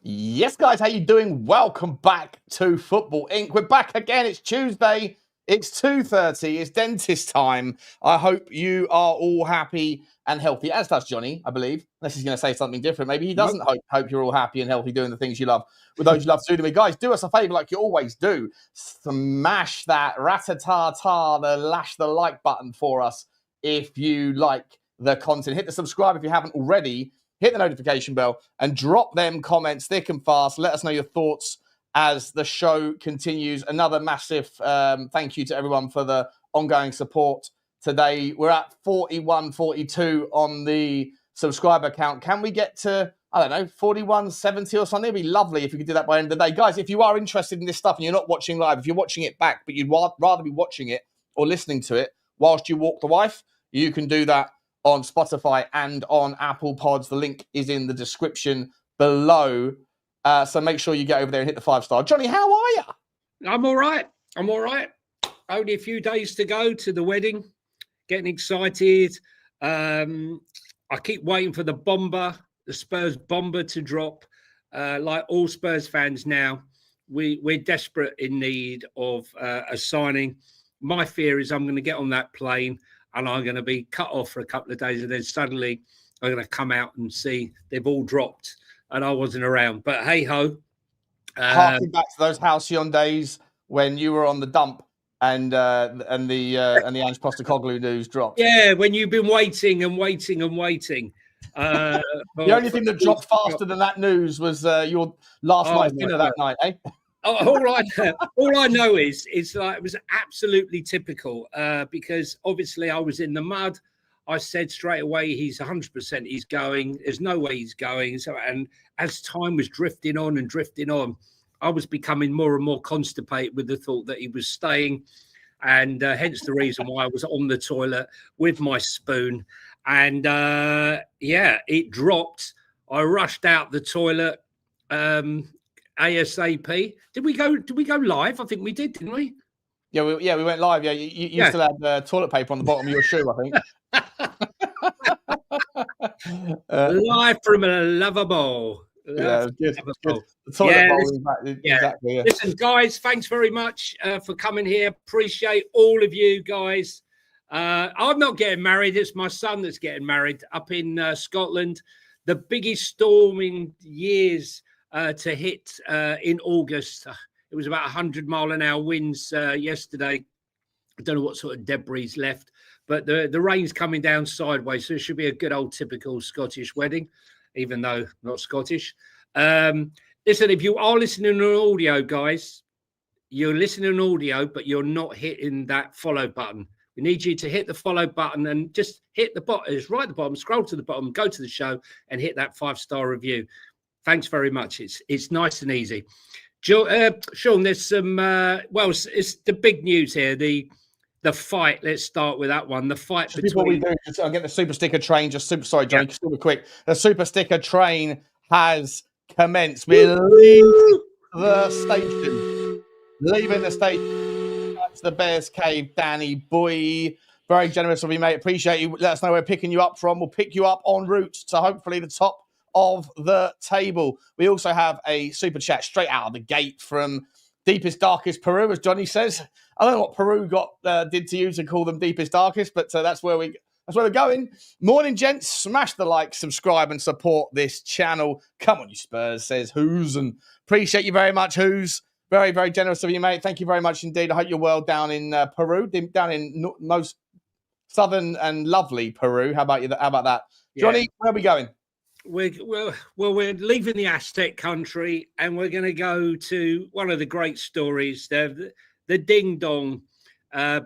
Yes, guys, how you doing? Welcome back to Football Inc. We're back again. It's Tuesday. It's 2:30. It's dentist time. I hope you are all happy and healthy, as does Johnny, I believe. Unless he's going to say something different. Maybe he doesn't hope you're all happy and healthy doing the things you love with those you love to do. Guys, do us a favor like you always do. Smash that rat-a-ta-ta, lash the like button for us if you like the content. Hit the subscribe if you haven't already. Hit the notification bell and drop them comments thick and fast. Let us know your thoughts as the show continues. Another massive thank you to everyone for the ongoing support today. We're at 41-42 on the subscriber count. Can we get to, I don't know, 41-70 or something? It'd be lovely if you could do that by the end of the day. Guys, if you are interested in this stuff and you're not watching live, if you're watching it back, but you'd rather be watching it or listening to it whilst you walk the wife, you can do that on Spotify and on Apple Pods. The link is in the description below. So make sure you get over there and hit the 5-star. Johnny, how are you? I'm all right. Only a few days to go to the wedding. Getting excited. I keep waiting for the Spurs bomber to drop. Like all Spurs fans now, we're desperate in need of a signing. My fear is I'm going to get on that plane and I'm going to be cut off for a couple of days, and then suddenly I'm going to come out and see they've all dropped and I wasn't around. But hey-ho. Harking back to those halcyon days when you were on the dump and the Ange Postecoglou news dropped. Yeah, when you've been waiting. The only thing that dropped faster than that news was your last night's dinner that night, eh? All I know is like it was absolutely typical because obviously I was in the mud. I said straight away, he's 100% he's going. There's no way he's going. So, and as time was drifting on, I was becoming more and more constipated with the thought that he was staying, and hence the reason why I was on the toilet with my spoon. And it dropped. I rushed out the toilet. ASAP. Did we go live? I think we did, didn't we? Yeah, we went live. Yeah, you still had toilet paper on the bottom of your shoe, I think. Live from a lavabo. Yeah, good. Exactly. Yeah. Listen, guys, thanks very much for coming here. Appreciate all of you guys. I'm not getting married. It's my son that's getting married up in Scotland. The biggest storm in years. To hit in August. It was about 100-mile-an-hour winds yesterday. I don't know what sort of debris left, but the rain's coming down sideways, so it should be a good old typical Scottish wedding, even though not Scottish. Listen, if you are listening on audio, guys, you're listening on audio, but you're not hitting that follow button. We need you to hit the follow button and just hit the button. It's right at the bottom, scroll to the bottom, go to the show and hit that 5-star review. Thanks very much. It's nice and easy. Sean, there's some, it's the big news here, the fight. Let's start with that one. The fight between... Before we do, I'll get the super sticker train. Sorry, Johnny, super quick. The super sticker train has commenced. We're leaving the station. That's the Bears Cave, Danny boy. Very generous of you, mate. Appreciate you. Let us know where we're picking you up from. We'll pick you up en route to hopefully the top of the table. We also have a super chat straight out of the gate from Deepest Darkest Peru, as Johnny says. I don't know what Peru did to you to call them Deepest Darkest, but that's where we're going. Morning, gents. Smash the like, subscribe, and support this channel. Come on, you Spurs, says Who's, and appreciate you very much, Who's. Very, very generous of you, mate. Thank you very much indeed. I hope you're well down in Peru, down in most southern and lovely Peru. How about you? How about that, Johnny? Where are we going? We're leaving the Aztec country and we're going to go to one of the great stories, the ding dong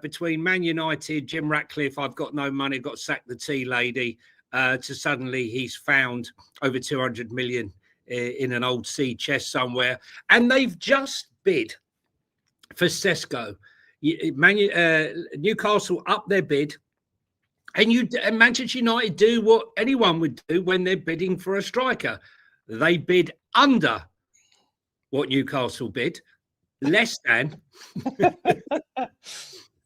between Man United, Jim Ratcliffe, I've got no money, got sacked the tea lady, to suddenly he's found over 200 million in an old sea chest somewhere. And they've just bid for Cesco. Newcastle up their bid. And Manchester United do what anyone would do when they're bidding for a striker. They bid under what Newcastle bid, less than,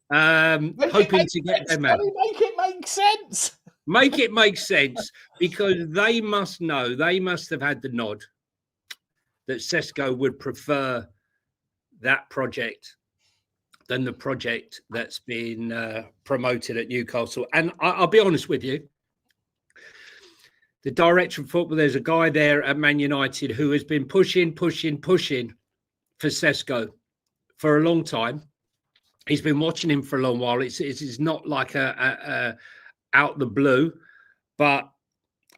hoping to get them out. Make it make sense. Make it make sense, because they must know, they must have had the nod. that Cesco would prefer that project than the project that's been promoted at Newcastle. And I'll be honest with you, the director of football, there's a guy there at Man United who has been pushing for Cesco for a long time. He's been watching him for a long while. It's not like a out the blue, but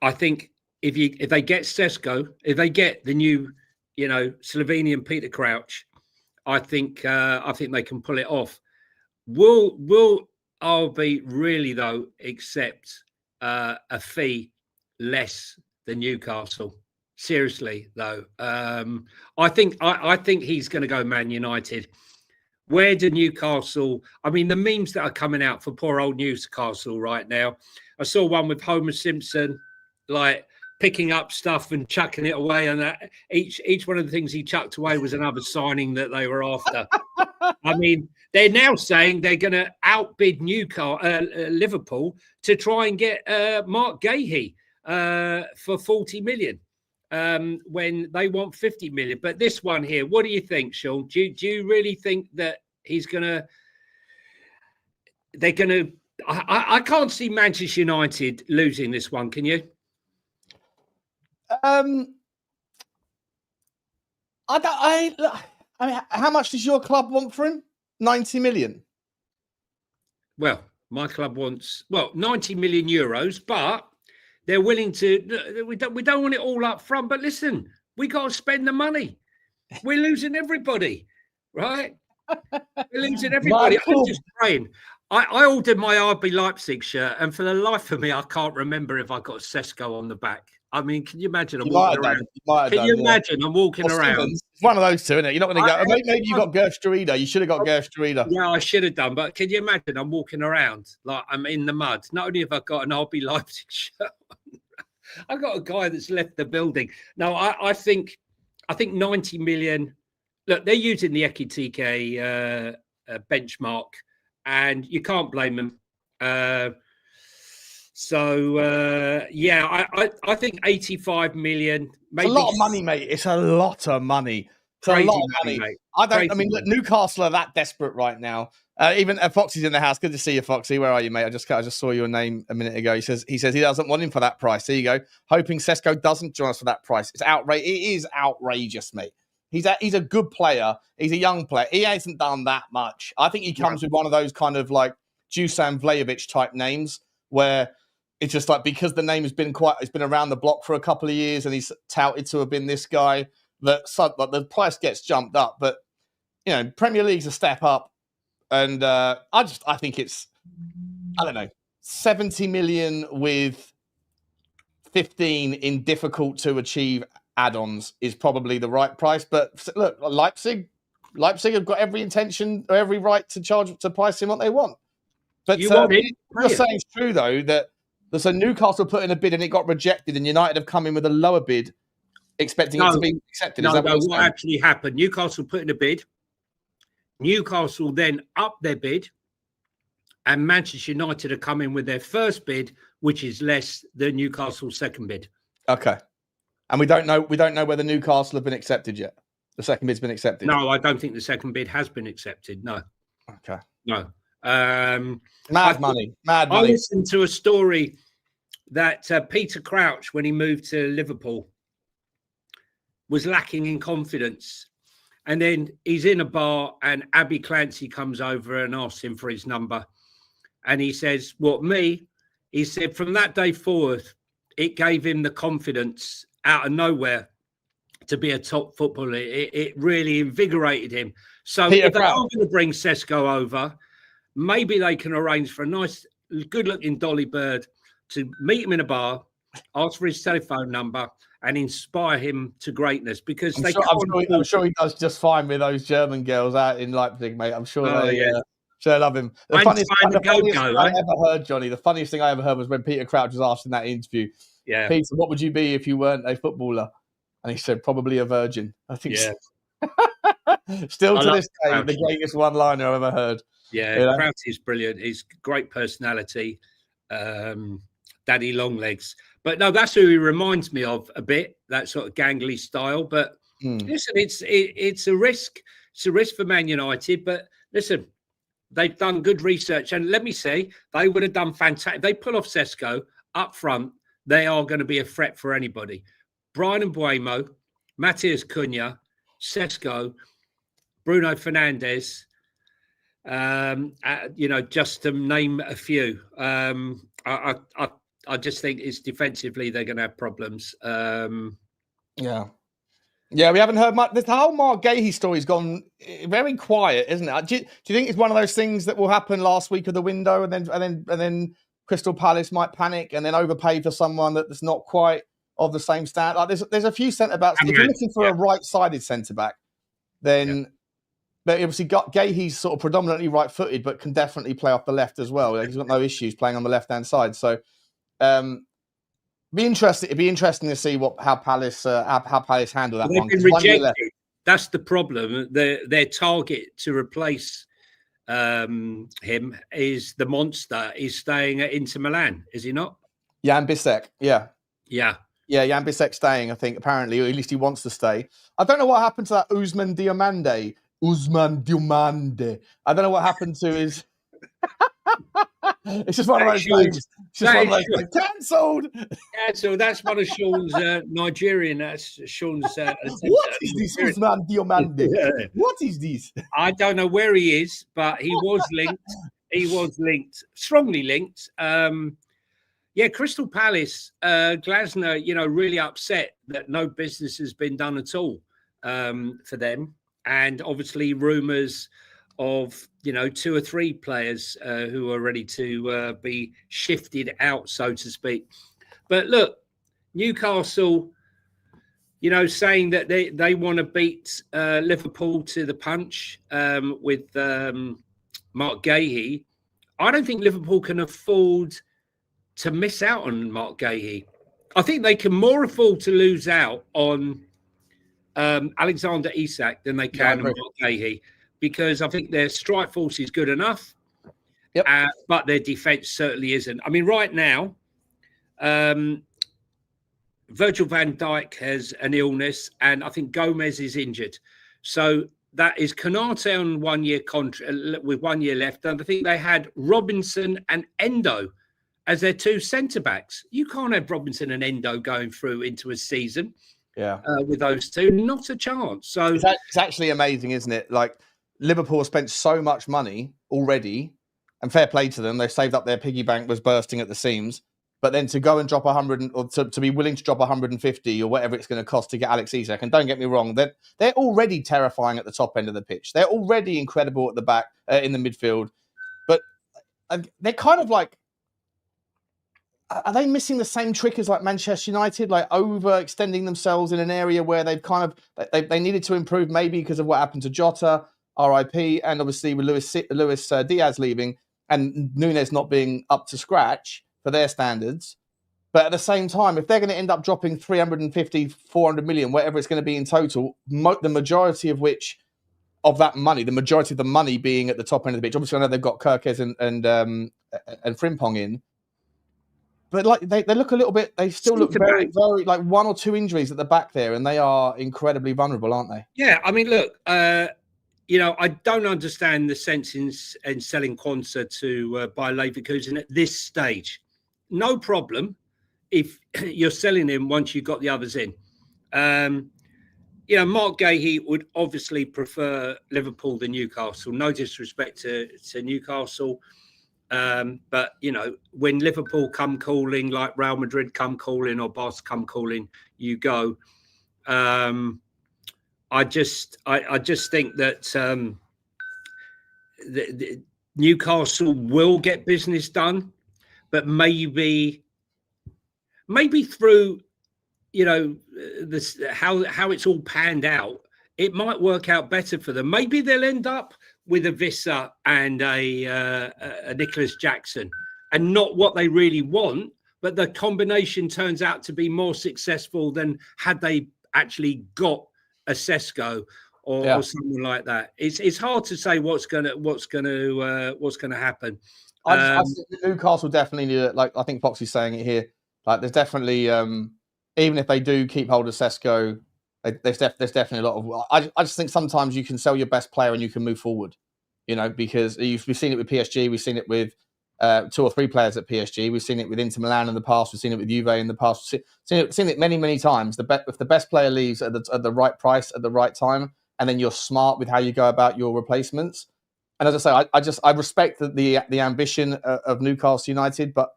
I think if they get Cesco, if they get the new, Slovenian Peter Crouch, I think they can pull it off. Will RB really though accept a fee less than Newcastle? Seriously though, I think he's going to go Man United. Where do Newcastle? I mean, the memes that are coming out for poor old Newcastle right now. I saw one with Homer Simpson, like picking up stuff and chucking it away, and that each one of the things he chucked away was another signing that they were after. I mean, they're now saying they're going to outbid Liverpool to try and get Mark Guehi for 40 million. When they want 50 million. But this one here, what do you think, Sean? Do you really think that they're gonna I can't see Manchester United losing this one, can you? I mean, how much does your club want for him? 90 million. Well, my club wants 90 million euros, but they're willing to. We don't want it all up front. But listen, we got to spend the money. We're losing everybody, right? We're losing everybody. I'm just praying. I ordered my RB Leipzig shirt, and for the life of me, I can't remember if I got Cesco on the back. I mean, can you imagine? I'm walking around. Can you imagine? I'm walking around. It's one of those two, isn't it? You're not going to go. Maybe you got Gerstrida. You should have got Gerstrida. Yeah, I should have done. But can you imagine? I'm walking around like I'm in the mud. Not only have I got an RB Leipzig shirt, I got a guy that's left the building. No, I think 90 million. Look, they're using the Ekitike benchmark, and you can't blame them. I think 85 million. Maybe. It's a lot of money, mate. It's a lot of money. It's a lot of money. Mate. Look, Newcastle are that desperate right now. Even Foxy's in the house. Good to see you, Foxy. Where are you, mate? I just saw your name a minute ago. He says he doesn't want him for that price. There you go. Hoping Cesco doesn't join us for that price. It's outrageous. It is outrageous, mate. He's a good player. He's a young player. He hasn't done that much. I think he comes with one of those kind of like Dusan Vlahovic type names where it's just like because the name has been it's been around the block for a couple of years and he's touted to have been this guy that the price gets jumped up. But Premier League's a step up, and I think it's 70 million with 15 in difficult to achieve add-ons is probably the right price. But look, Leipzig have got every intention or every right to price him what they want. But you're saying it's true though that so Newcastle put in a bid and it got rejected, and United have come in with a lower bid, expecting it to be accepted. No, what actually happened? Newcastle put in a bid. Newcastle then upped their bid, and Manchester United are coming with their first bid, which is less than Newcastle's second bid. Okay, and we don't know whether Newcastle have been accepted yet. The second bid's been accepted. No, I don't think the second bid has been accepted. No. Okay. No. Mad money. I listened to a story that Peter Crouch, when he moved to Liverpool, was lacking in confidence. And then he's in a bar and Abby Clancy comes over and asks him for his number. And he says, he said, from that day forward, it gave him the confidence out of nowhere to be a top footballer. It really invigorated him. So if they are going to bring Cesco over, maybe they can arrange for a nice, good-looking Dolly Bird to meet him in a bar, ask for his telephone number, and inspire him to greatness. Because I'm sure he does just fine with those German girls out in Leipzig, mate. I'm sure they love him. The funniest thing I ever heard, Johnny, the funniest thing I ever heard was when Peter Crouch was asked in that interview, Peter, what would you be if you weren't a footballer? And he said, probably a virgin. I think so. Still to this day, the greatest one-liner I've ever heard. Yeah, Crouch is brilliant. He's great personality, daddy long legs. But no, that's who he reminds me of a bit, that sort of gangly style. But Listen, it's a risk. It's a risk for Man United, but listen, they've done good research, and let me say, they would have done fantastic. They pull off Cesco up front. They are going to be a threat for anybody. Brian Mbeumo, Matheus Cunha, Cesco, Bruno Fernandes. Just to name a few. I just think it's defensively they're going to have problems. Yeah, we haven't heard much. The whole Mark Guehi story's gone very quiet, isn't it? Do you think it's one of those things that will happen last week of the window, and then Crystal Palace might panic and then overpay for someone that's not quite of the same standard? Like there's a few centre backs. If you're looking for a right-sided centre back, then but obviously Guehi's sort of predominantly right-footed, but can definitely play off the left as well. He's got no issues playing on the left-hand side. So. It'd be interesting to see how Palace handle that one. They've been rejected. That's the problem. Their target to replace him is the monster. He's staying at Inter Milan, is he not? Jan Bissek. Yeah. Jan Bissek staying. I think apparently, or at least he wants to stay. I don't know what happened to that Ousmane Diomande. I don't know what happened to his. It's just one of those names. Cancelled. That's one of Sean's Nigerian. That's Sean's. What is this, Ousmane Diomande? What is this? I don't know where he is, but he was linked. Strongly linked. Crystal Palace, Glasner, really upset that no business has been done at all for them, and obviously rumours of 2 or 3 players who are ready to be shifted out, so to speak. But look, Newcastle, saying that they want to beat Liverpool to the punch with Mark Guehi. I don't think Liverpool can afford to miss out on Mark Guehi. I think they can more afford to lose out on Alexander Isak than they can on Mark Guehi. Because I think their strike force is good enough, but their defence certainly isn't. I mean, right now, Virgil van Dijk has an illness, and I think Gomez is injured. So that is Konate on 1 year contract with 1 year left. And I think they had Robinson and Endo as their 2 centre backs. You can't have Robinson and Endo going through into a season with those 2. Not a chance. So it's actually amazing, isn't it? Like, Liverpool spent so much money already, and fair play to them. They saved up, their piggy bank was bursting at the seams. But then to go and drop 100, or to be willing to drop 150 or whatever it's going to cost to get Alex Isak, and don't get me wrong, they're already terrifying at the top end of the pitch. They're already incredible at the back, in the midfield. But they're kind of like, are they missing the same trick as like Manchester United, like overextending themselves in an area where they've kind of they needed to improve, maybe because of what happened to Jota, RIP, and obviously with Luis Diaz leaving and Nunez not being up to scratch for their standards. But at the same time, if they're going to end up dropping 350, 400 million, whatever it's going to be in total, the majority of the money being at the top end of the pitch. Obviously, I know they've got Kirkes and Frimpong in. But like they look a little bit, they still look very, very like 1 or 2 injuries at the back there, and they are incredibly vulnerable, aren't they? Yeah, I mean, look, I don't understand the sense in selling Quansah to Bayer Leverkusen at this stage. No problem if you're selling him once you've got the others in. Mark Guehi would obviously prefer Liverpool than Newcastle. No disrespect to Newcastle. But, when Liverpool come calling, like Real Madrid come calling or Barca come calling, you go. I just think that the Newcastle will get business done, but maybe through this how it's all panned out, it might work out better for them. Maybe they'll end up with a Vissa and a Nicholas Jackson, and not what they really want, but the combination turns out to be more successful than had they actually got a Cesco or something like that. It's hard to say what's gonna happen. I Newcastle definitely need it. Like I think Foxy's saying it here. Like there's definitely even if they do keep hold of Cesco There's definitely a lot of. I just think sometimes you can sell your best player and you can move forward, because we've seen it with PSG, we've seen it with 2 or 3 players at PSG, we've seen it with Inter Milan in the past, we've seen it with Juve in the past, we've seen it many times. If the best player leaves at the right price at the right time, and then you're smart with how you go about your replacements. And as I say, I respect the ambition of Newcastle United, but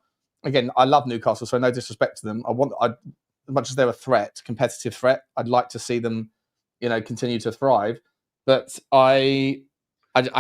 again, I love Newcastle, so no disrespect to them. As much as they're a competitive threat, I'd like to see them, continue to thrive. But I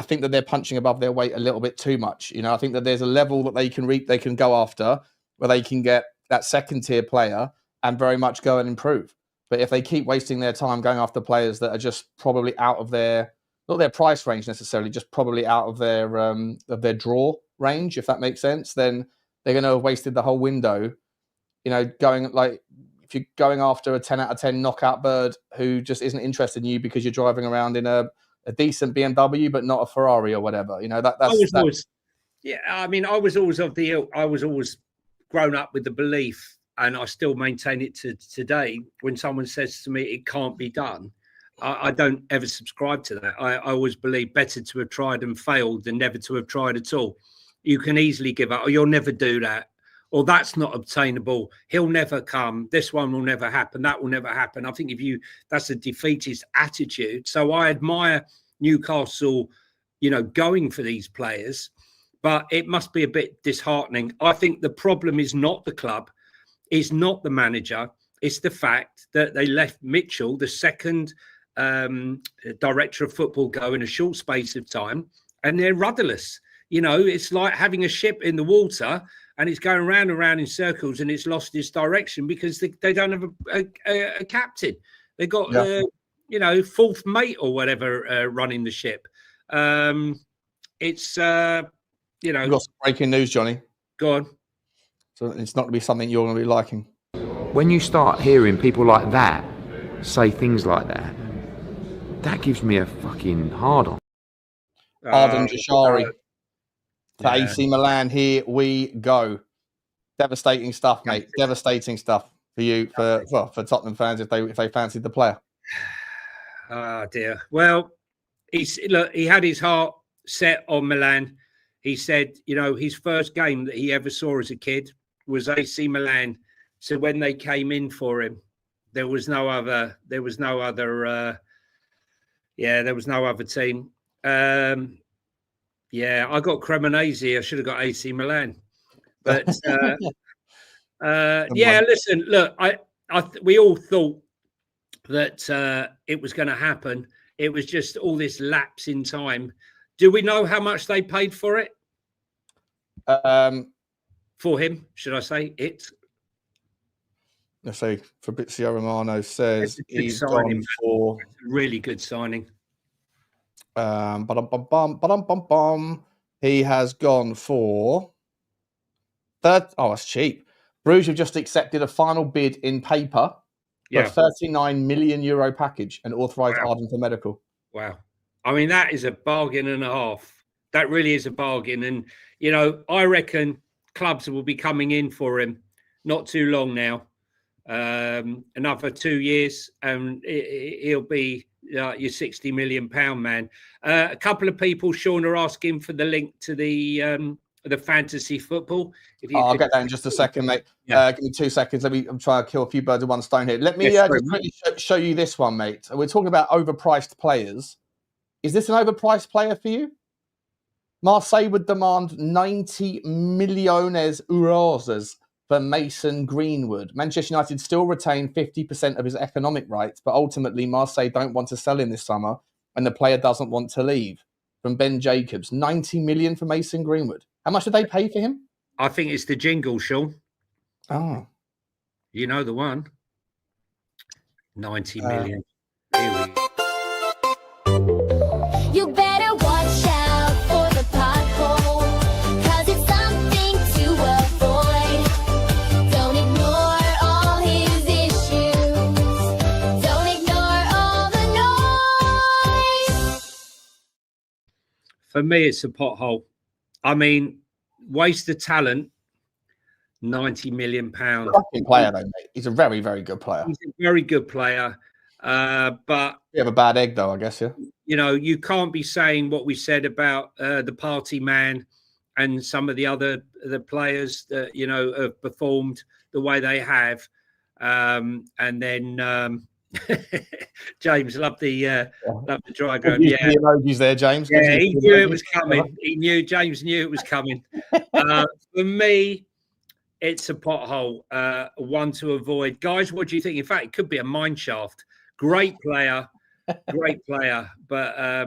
think that they're punching above their weight a little bit too much. I think that there's a level that they can go after where they can get that second tier player and very much go and improve. But if they keep wasting their time going after players that are just probably out of not their price range necessarily, just probably out of their draw range, if that makes sense, then they're going to have wasted the whole window. If you're going after a 10 out of 10 knockout bird who just isn't interested in you because you're driving around in a decent BMW but not a Ferrari or whatever, that's yeah. I mean, I was always grown up with the belief, and I still maintain it to today. When someone says to me it can't be done, I don't ever subscribe to that. I always believe better to have tried and failed than never to have tried at all. You can easily give up, or you'll never do that, or that's not obtainable. He'll never come. This one will never happen. That will never happen. I think that's a defeatist attitude. So I admire Newcastle, going for these players, but it must be a bit disheartening. I think the problem is not the club, is not the manager. It's the fact that they left Mitchell, the second director of football, go in a short space of time, and they're rudderless. It's like having a ship in the water and it's going round and round in circles and it's lost its direction because they don't have a captain. They got, fourth mate or whatever running the ship. We've got some breaking news, Johnny. Go on. So it's not going to be something you're going to be liking. When you start hearing people like that say things like that, that gives me a fucking hard-on. Arden Jashari. To AC Milan, here we go. Devastating stuff, mate. Devastating stuff for you, for Tottenham fans if they fancied the player. Oh dear. Well, he had his heart set on Milan. He said, his first game that he ever saw as a kid was AC Milan. So when they came in for him, there was no other team. I got Cremonese. I should have got AC Milan. But listen, look, we all thought that it was going to happen. It was just all this lapse in time. Do we know how much they paid for it? For him, should I say it? Let's say Fabrizio Romano says he's signing, gone for a really good signing. He has gone for that's cheap. Bruges have just accepted a final bid in paper for a 39 million euro package and authorised Arden for medical. Wow. I mean, that is a bargain and a half. That really is a bargain. And, I reckon clubs will be coming in for him not too long now. Another 2 years and he'll be your £60 million man. A couple of people, Sean, are asking for the link to the fantasy football. I'll get that in just a second, mate. Give me 2 seconds. I'm trying to kill a few birds with one stone here. Let me just quickly show you this one, mate. We're talking about overpriced players. Is this an overpriced player for you? Marseille would demand 90 millones euros for Mason Greenwood. Manchester United still retain 50% of his economic rights, but ultimately Marseille don't want to sell him this summer and the player doesn't want to leave. From Ben Jacobs, 90 million for Mason Greenwood. How much did they pay for him? I think it's the jingle, Sean. Oh. You know the one. 90 million. Here we go. You better watch out for the pothole, 'cause it's something to avoid. Don't ignore all his issues. Don't ignore all the noise. For me, it's a pothole. I mean, waste of talent, £90 million. Fucking player, though, mate. He's a very, very good player. He's a very good player. But you have a bad egg, though, I guess. Yeah. You know, you can't be saying what we said about the party man and some of the players that, you know, have performed the way they have. And then James loved the diagram. Yeah, the emojis there, James. Yeah, he knew it was coming. James knew it was coming. For me, it's a pothole, one to avoid. Guys, what do you think? In fact, it could be a mine shaft. Great player, but I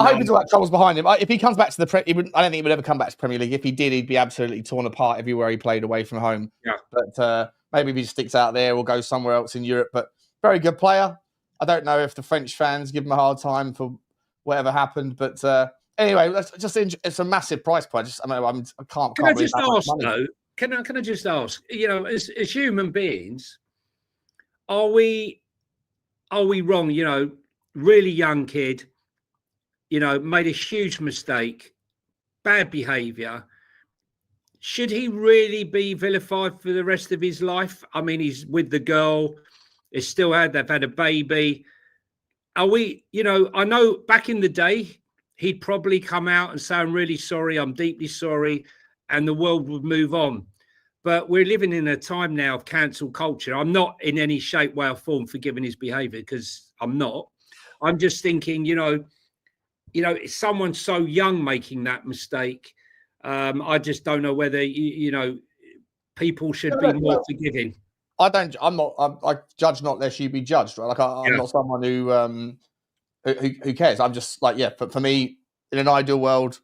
hope he's all that troubles behind him. If he comes back to the I don't think he would ever come back to Premier League. If he did, he'd be absolutely torn apart everywhere he played away from home. Yeah. But maybe if he sticks out there or goes somewhere else in Europe. But very good player. I don't know if the French fans give him a hard time for whatever happened. But anyway, it's a massive price point. I can't. Can I just ask though? Can I just ask? You know, as human beings, are we wrong? You know, really young kid, you know, made a huge mistake, bad behaviour. Should he really be vilified for the rest of his life? I mean, he's with the girl. They've had a baby. Are we, you know, I know back in the day, he'd probably come out and say, I'm really sorry, I'm deeply sorry, and the world would move on. But we're living in a time now of cancel culture. I'm not in any shape, way, or form forgiving his behaviour, because I'm not. I'm just thinking, you know, it's someone so young making that mistake. I just don't know whether you know people should be more forgiving. I judge not lest you be judged, right? Like I'm not someone who cares. I'm just like, for me, in an ideal world,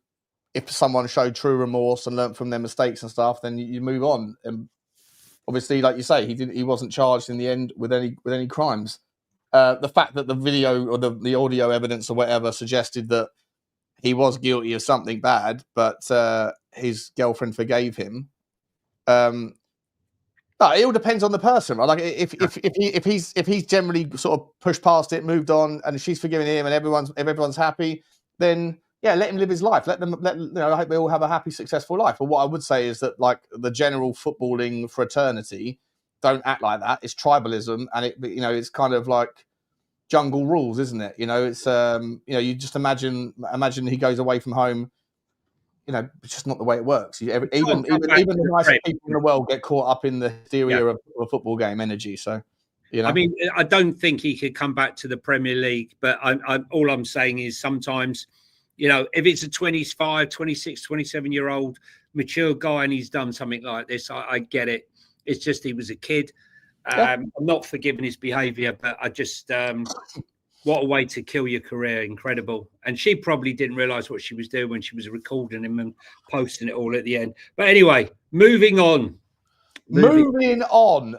if someone showed true remorse and learnt from their mistakes and stuff, then you move on. And obviously, like you say, he wasn't charged in the end with any crimes. The fact that the video or the audio evidence or whatever suggested that he was guilty of something bad, but his girlfriend forgave him. It all depends on the person, right? Like if he's generally sort of pushed past it, moved on, and she's forgiving him, and everyone's happy, then let him live his life. I hope they all have a happy, successful life. But what I would say is that, like, the general footballing fraternity don't act like that. It's tribalism, and it's kind of like jungle rules, isn't it? You know, it's you just imagine he goes away from home. You know, it's just not the way it works. Even the nicest people in the world get caught up in the exterior of a football game energy. So, you know, I mean, I don't think he could come back to the Premier League, but all I'm saying is sometimes, you know, if it's a 25, 26, 27-year-old mature guy and he's done something like this, I get it. It's just he was a kid. I'm not forgiving his behaviour, but I just what a way to kill your career. Incredible. And she probably didn't realise what she was doing when she was recording him and posting it all at the end. But anyway, moving on. Moving on.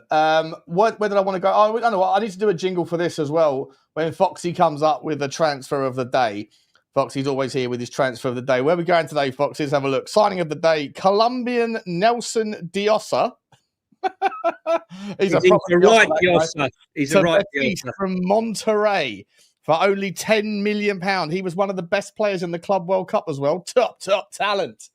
Where did I want to go? Oh, I know what. I need to do a jingle for this as well. When Foxy comes up with the transfer of the day. Foxy's always here with his transfer of the day. Where are we going today, Foxy? Let's have a look. Signing of the day, Colombian Nelson Diosa. He's a right Diosa. He's a right Diosa. From Monterrey for only £10 million. He was one of the best players in the Club World Cup as well. Top talent.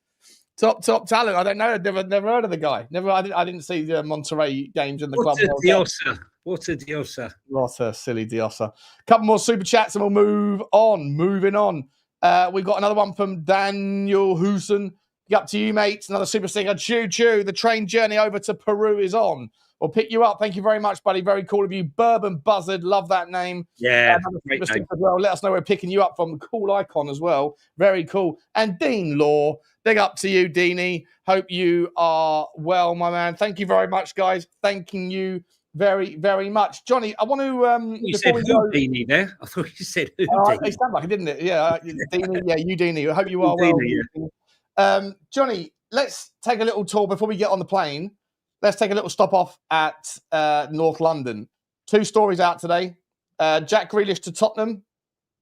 Top talent. I don't know. I've never heard of the guy. I didn't see the Monterrey games in the Club World Cup. What a Diosa. What a silly Diosa. Couple more super chats and we'll move on. Moving on. We've got another one from Daniel Hoosen. Up to you, mates. Another super sticker. Choo-choo. The train journey over to Peru is on. We'll pick you up. Thank you very much, buddy. Very cool of you. Bourbon Buzzard. Love that name. Yeah. Great name. As well. Let us know we're picking you up from. Cool icon as well. Very cool. And Dean Law. Big up to you, Deanie. Hope you are well, my man. Thank you very much, guys. Thanking you very, very much. Johnny, I want to... you said Deanie there. I thought you said Deanie. It sounded like it, didn't it? Yeah, Deanie. Yeah, you, Deanie. I hope you are well. Johnny, let's take a little tour before we get on the plane. Let's take a little stop off at North London. 2 stories out today. Jack Grealish to Tottenham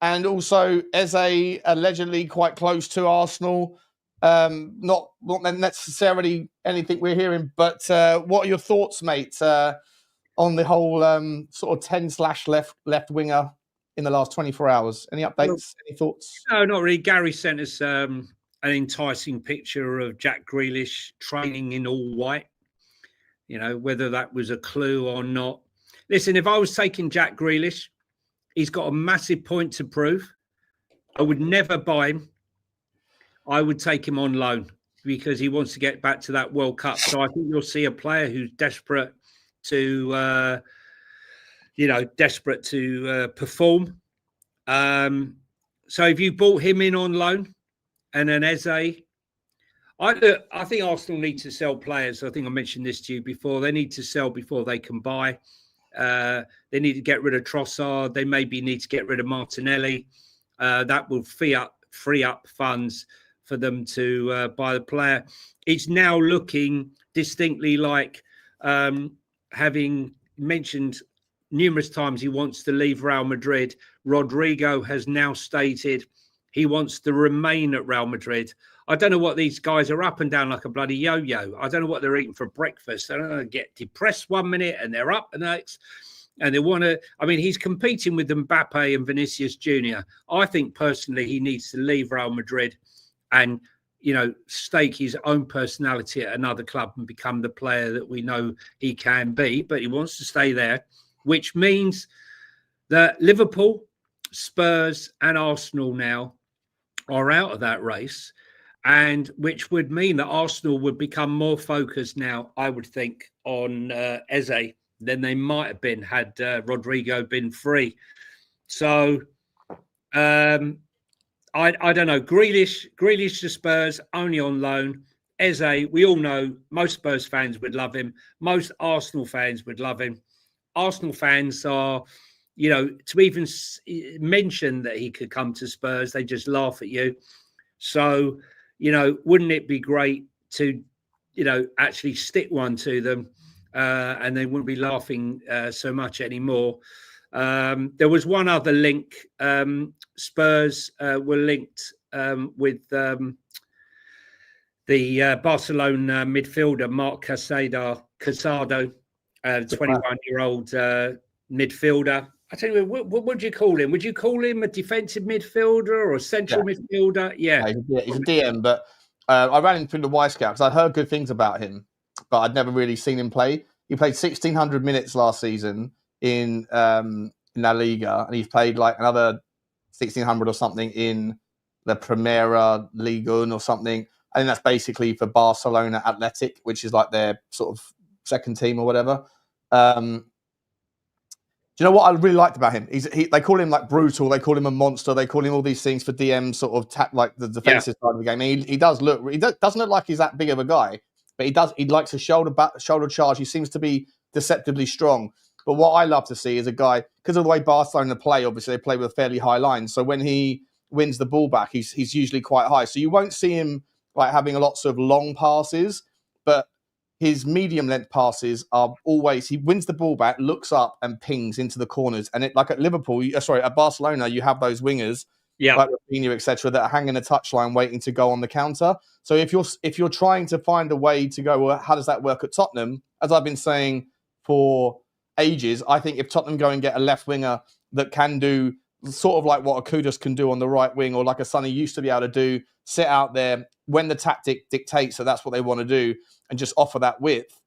and also Eze allegedly quite close to Arsenal. Not necessarily anything we're hearing, but what are your thoughts, mate, on the whole sort of 10/left winger in the last 24 hours? Any updates? Any thoughts? No, not really. Gary sent us an enticing picture of Jack Grealish training in all white. You know, whether that was a clue or not. Listen, if I was taking Jack Grealish, he's got a massive point to prove. I would never buy him. I would take him on loan because he wants to get back to that World Cup. So I think you'll see a player who's desperate to, perform. So if you bought him in on loan and an Eze, I think Arsenal need to sell players. I think I mentioned this to you before. They need to sell before they can buy. They need to get rid of Trossard. They maybe need to get rid of Martinelli. That will free up funds for them to buy the player. It's now looking distinctly like, having mentioned numerous times he wants to leave Real Madrid, Rodrigo has now stated he wants to remain at Real Madrid. I don't know what these guys are up and down like a bloody yo-yo. I don't know what they're eating for breakfast. I don't know, they get depressed one minute and they're up the next. And they want to, he's competing with Mbappe and Vinicius Jr. I think personally he needs to leave Real Madrid and, stake his own personality at another club and become the player that we know he can be. But he wants to stay there, which means that Liverpool, Spurs and Arsenal now are out of that race. And which would mean that Arsenal would become more focused now, I would think, on Eze than they might have been had Rodrigo been free. So I don't know. Grealish to Spurs, only on loan. Eze, we all know most Spurs fans would love him. Most Arsenal fans would love him. Arsenal fans are, to even mention that he could come to Spurs, they just laugh at you. So, wouldn't it be great to, actually stick one to them and they wouldn't be laughing so much anymore. There was one other link. Spurs were linked with the Barcelona midfielder, Marc Casado, 21-year-old midfielder. I tell you, what would you call him? Would you call him a defensive midfielder or a central midfielder? Yeah. He's a DM, but I ran him through the Y-Scout because I'd heard good things about him, but I'd never really seen him play. He played 1,600 minutes last season in La Liga, and he's played like another 1,600 or something in the Primera Liga or something. I think that's basically for Barcelona Athletic, which is like their sort of second team or whatever. Do you know what I really liked about him? They call him like brutal. They call him a monster. They call him all these things for DM sort of like the defensive side of the game. He doesn't look like he's that big of a guy, but he likes a shoulder charge. He seems to be deceptively strong. But what I love to see is a guy, because of the way Barcelona play, obviously they play with a fairly high line. So when he wins the ball back, he's usually quite high. So you won't see him like having lots of long passes, but his medium length passes are always, he wins the ball back, looks up and pings into the corners. And like at at Barcelona, you have those wingers, like Rafinha, etc., that are hanging a touchline waiting to go on the counter. So if you're trying to find a way to go, well, how does that work at Tottenham? As I've been saying for ages, I think if Tottenham go and get a left winger that can do sort of like what a Kudus can do on the right wing, or like a Sonny used to be able to do, sit out there when the tactic dictates that that's what they want to do, and just offer that width.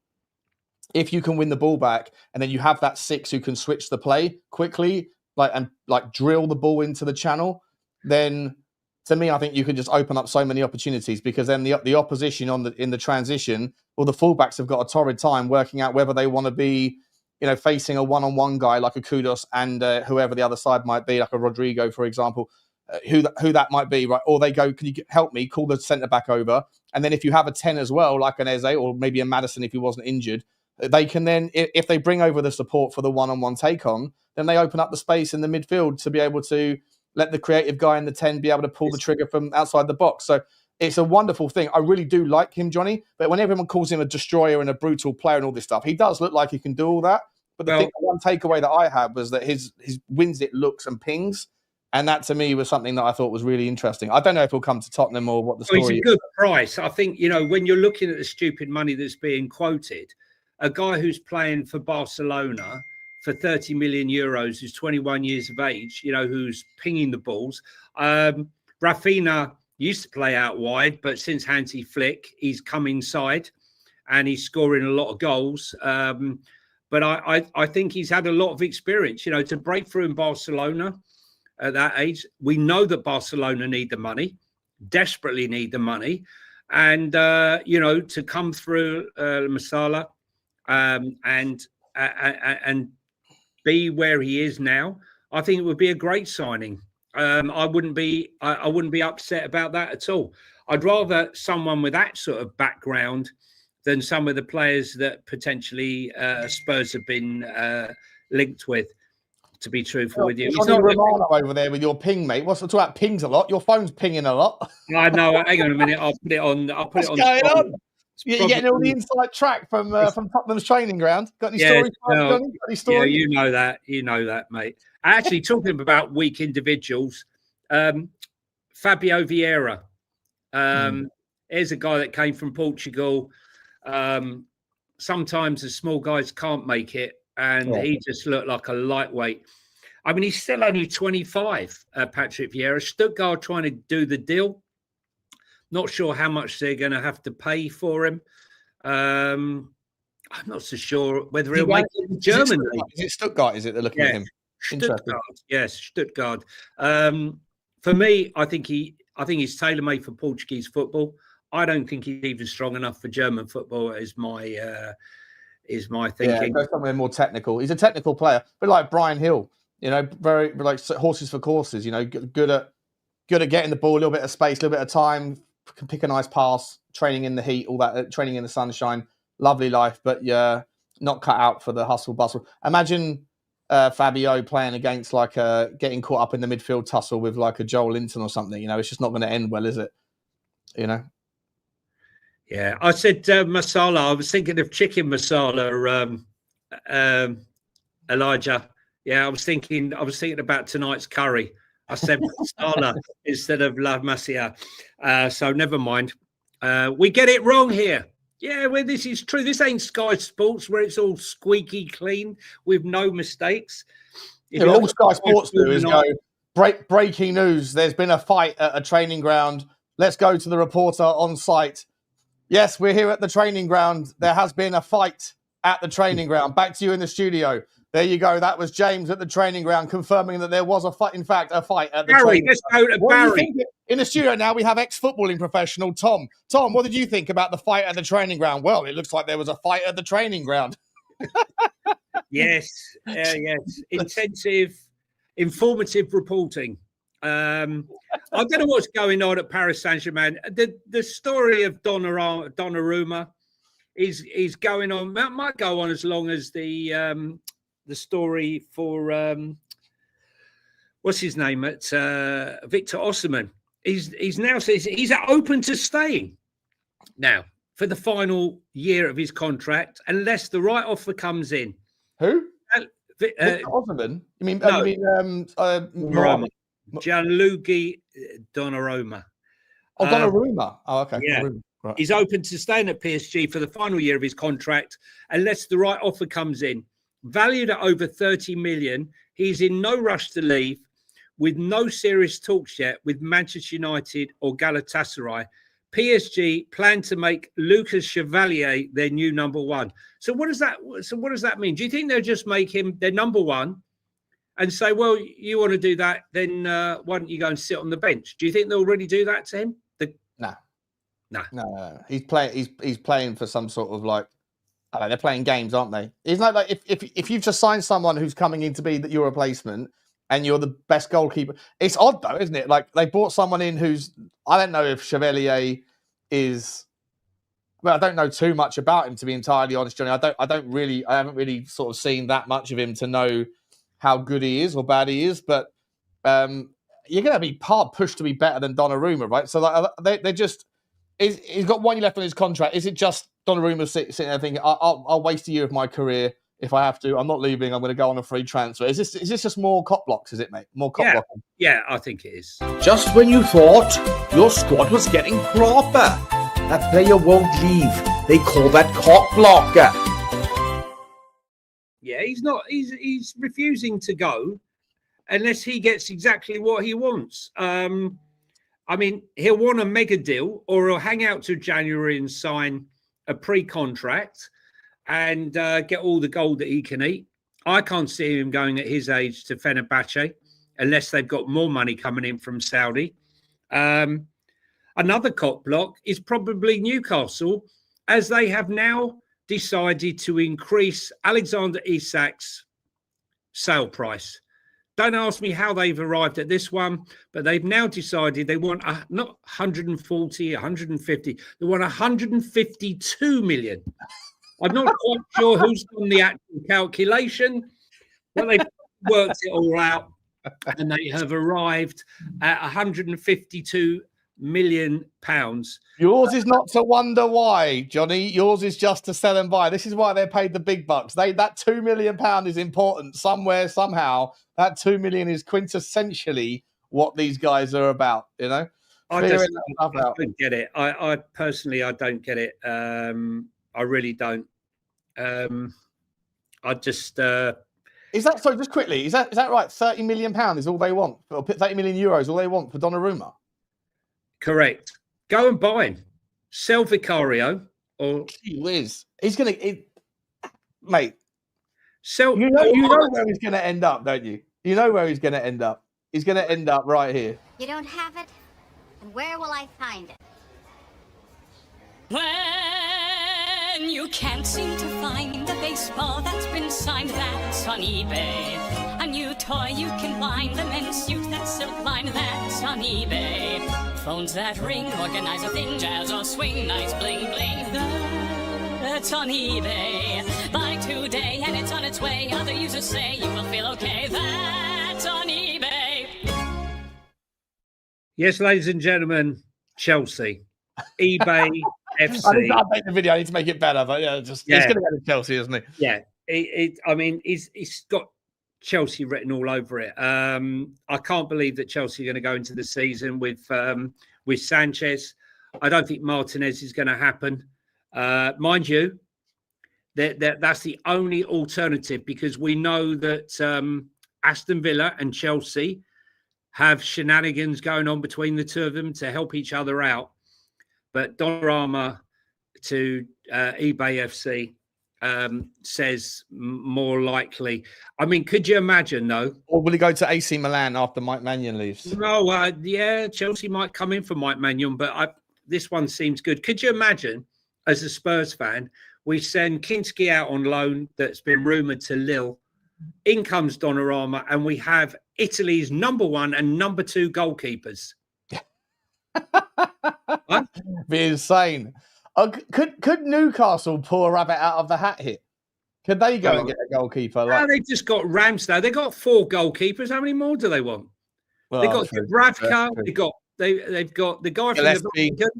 If you can win the ball back, and then you have that six who can switch the play quickly, and drill the ball into the channel, then to me, I think you can just open up so many opportunities, because then the opposition in the transition, or the fullbacks have got a torrid time working out whether they want to be, facing a one-on-one guy like a Kudus and whoever the other side might be, like a Rodrigo, for example, who that might be, right? Or they go, can you help me? Call the centre back over. And then if you have a 10 as well, like an Eze or maybe a Maddison if he wasn't injured, they can then, if they bring over the support for the one-on-one take-on, then they open up the space in the midfield to be able to let the creative guy in the 10 be able to pull the trigger from outside the box. So it's a wonderful thing. I really do like him, Johnny. But when everyone calls him a destroyer and a brutal player and all this stuff, he does look like he can do all that. But the one takeaway that I had was that his wins it, looks and pings. And that to me was something that I thought was really interesting. I don't know if he'll come to Tottenham or what the story is. It's a good price. I think, when you're looking at the stupid money that's being quoted, a guy who's playing for Barcelona for 30 million euros, who's 21 years of age, who's pinging the balls. Rafinha used to play out wide, but since Hansi Flick, he's come inside and he's scoring a lot of goals. but I think he's had a lot of experience. You know, to break through in Barcelona at that age, we know that Barcelona need the money, desperately need the money, and you know, to come through Masala and be where he is now, I think it would be a great signing. I wouldn't be upset about that at all. I'd rather someone with that sort of background than some of the players that potentially Spurs have been linked with, to be truthful with you. Jonny Romano over there with your ping, mate. What's talk about pings a lot? Your phone's pinging a lot. I know. Hang on a minute. I'll put it on. What's going on? You're getting all the inside track from Tottenham's training ground. Got any stories? Got any stories? Yeah, you know that. You know that, mate. Actually, talking about weak individuals, Fabio Vieira. Here's a guy that came from Portugal. Sometimes the small guys can't make it, and he just looked like a lightweight. I mean, he's still only 25, Patrick Vieira. Stuttgart trying to do the deal. Not sure how much they're going to have to pay for him. I'm not so sure whether he'll make it in Germany. Is it Stuttgart? Is it they're looking at him? Stuttgart, yes, Stuttgart. For me, I think he's tailor-made for Portuguese football. I don't think he's even strong enough for German football. Is my thinking. Yeah, go somewhere more technical. He's a technical player, but like Brian Hill, you know, very like horses for courses. You know, good at getting the ball, a little bit of space, a little bit of time, can pick a nice pass, training in the heat, all that, training in the sunshine, lovely life, but yeah, not cut out for the hustle bustle. Imagine Fabio playing against like getting caught up in the midfield tussle with like a Joel Linton or something. You know, it's just not going to end well, is it? You know. Yeah, I said masala. I was thinking of chicken masala, Elijah. Yeah, I was thinking about tonight's curry. I said masala instead of la masia. So never mind. We get it wrong here. Yeah, well, this is true. This ain't Sky Sports where it's all squeaky clean with no mistakes. Yeah, all Sky Sports do is go, breaking news. There's been a fight at a training ground. Let's go to the reporter on site. Yes, we're here at the training ground. There has been a fight at the training ground. Back to you in the studio. There you go. That was James at the training ground confirming that there was a fight. In fact, a fight at the training ground. Let's go to Barry. In the studio now, we have ex-footballing professional Tom. Tom, what did you think about the fight at the training ground? Well, it looks like there was a fight at the training ground. Yes. Intensive, informative reporting. I don't know what's going on at Paris Saint-Germain. The story of Donnarumma is going on. Might go on as long as the story for what's his name at Victor Osimhen. He's now says he's open to staying now for the final year of his contract unless the right offer comes in. Who? Victor Osimhen? You mean Gianluigi Donnarumma. Oh, Donnarumma. Oh, okay. Yeah. Right. He's open to staying at PSG for the final year of his contract unless the right offer comes in. Valued at over 30 million, he's in no rush to leave, with no serious talks yet with Manchester United or Galatasaray. PSG plan to make Lucas Chevalier their new number one. So what does that mean? Do you think they'll just make him their number one and say, well, you want to do that, then why don't you go and sit on the bench? Do you think they'll really do that to him? No. He's playing for some sort of like, I don't know, they're playing games, aren't they? It's not like if you've just signed someone who's coming in to be your replacement and you're the best goalkeeper. It's odd though, isn't it? Like they brought someone in who's, I don't know if Chevalier is, well, I don't know too much about him, to be entirely honest, Johnny. I haven't really sort of seen that much of him to know how good he is or bad he is, but you're going to be hard pushed to be better than Donnarumma, right? So like, they just, he's got 1 year left on his contract. Is it just Donnarumma sitting there thinking, I'll waste a year of my career if I have to. I'm not leaving. I'm going to go on a free transfer. Is this just more cop blocks, is it, mate? More cop blocking? Yeah, I think it is. Just when you thought your squad was getting proper, that player won't leave. They call that cop blocker. Yeah, he's refusing to go unless he gets exactly what he wants. I mean, he'll want a mega deal or he'll hang out to January and sign a pre-contract. and get all the gold that he can eat. I can't see him going at his age to Fenerbahce unless they've got more money coming in from Saudi. Another cock block is probably Newcastle, as they have now decided to increase Alexander Isak's sale price. Don't ask me how they've arrived at this one, but they've now decided they want not 140, 150. They want 152 million. I'm not quite sure who's done the actual calculation, but they've worked it all out, and they have arrived at 152 million pounds. Yours is not to wonder why, Johnny. Yours is just to sell and buy. This is why they're paid the big bucks. That £2 million is important somewhere, somehow. That 2 million is quintessentially what these guys are about, you know? I don't get it. I personally, I don't get it. I really don't. I just... Is that, so just quickly, is that right? £30 million is all they want? Or €30 million all they want for Donnarumma? Correct. Go and buy him. Sell Vicario or Gee whiz. He's gonna mate. Sell you know where he's gonna end up, don't you? You know where he's gonna end up. He's gonna end up right here. You don't have it? And where will I find it? When you can't seem to find the baseball that's been signed, that's on eBay. A new toy you can wind, the men's suit that's silk lined, that's on eBay. Phones that ring, organize a thing, jazz or swing, nice bling bling, that's on eBay. Buy today and it's on its way. Other users say you will feel okay, that's on eBay. Yes, ladies and gentlemen, Chelsea, eBay FC. I need to update the video. I need to make it better, but he's going to go to Chelsea, isn't he? Yeah, I mean, he's got Chelsea written all over it. I can't believe that Chelsea are going to go into the season with Sanchez. I don't think Martinez is going to happen. Mind you, that's the only alternative, because we know that Aston Villa and Chelsea have shenanigans going on between the two of them to help each other out. But Donnarumma to eBay FC says more likely. I mean, could you imagine, though? Or will he go to AC Milan after Mike Maignan leaves? No, yeah, Chelsea might come in for Mike Maignan, but this one seems good. Could you imagine, as a Spurs fan, we send Kinski out on loan that's been rumoured to Lille, in comes Donnarumma, and we have Italy's number 1 and number 2 goalkeepers. Huh? Be insane. Could Newcastle pull a rabbit out of the hat here? Could they go and get a goalkeeper? They just got Ramsdale. They got 4 goalkeepers. How many more do they want? Well, they got Dubravka. They've got the guy from the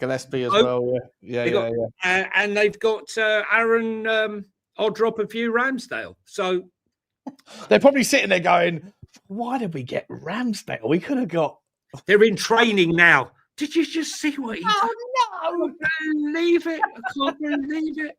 Gillespie as well. Yeah. And they've got Aaron. I'll drop a few Ramsdale. So they're probably sitting there going, "Why did we get Ramsdale? We could have got." They're in training now. Did you just see what he did? No! I can't believe it. I can't believe it.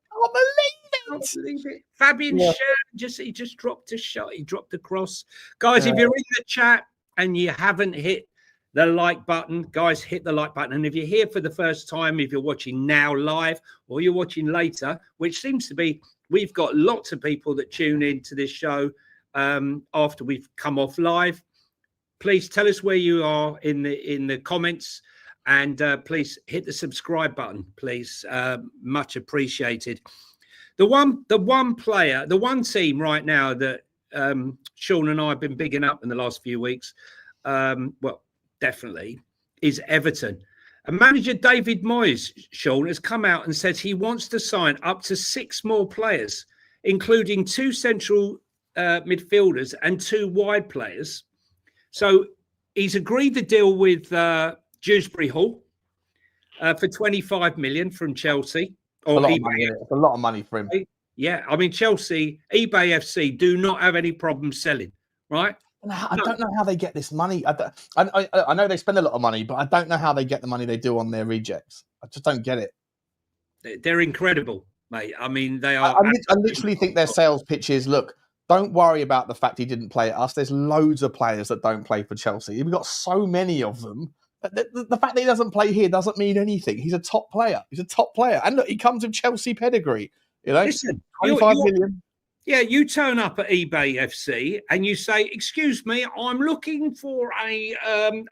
Fabian Schär, he just dropped a shot. He dropped a cross. Guys, if you're in the chat and you haven't hit the like button, guys, hit the like button. And if you're here for the first time, if you're watching now live or you're watching later, which seems to be, we've got lots of people that tune in to this show after we've come off live. Please tell us where you are in the comments. And please hit the subscribe button, please. Much appreciated. The one player, the one team right now that Sean and I have been bigging up in the last few weeks, well, definitely, is Everton. And manager David Moyes, Sean, has come out and said he wants to sign up to 6 more players, including 2 central midfielders and 2 wide players. So he's agreed the deal with Dewsbury Hall for 25 million from Chelsea. It's a lot of money for him. Yeah, I mean, Chelsea, eBay FC do not have any problem selling, right? I don't know how they get this money. I know they spend a lot of money, but I don't know how they get the money they do on their rejects. I just don't get it. They're incredible, mate. I mean, they are. I literally think their sales pitch is, look, don't worry about the fact he didn't play at us. There's loads of players that don't play for Chelsea. We've got so many of them. The fact that he doesn't play here doesn't mean anything. He's a top player. And look, he comes with Chelsea pedigree. You know, Listen, 25 million. Yeah, you turn up at eBay FC and you say, "Excuse me, I'm looking for a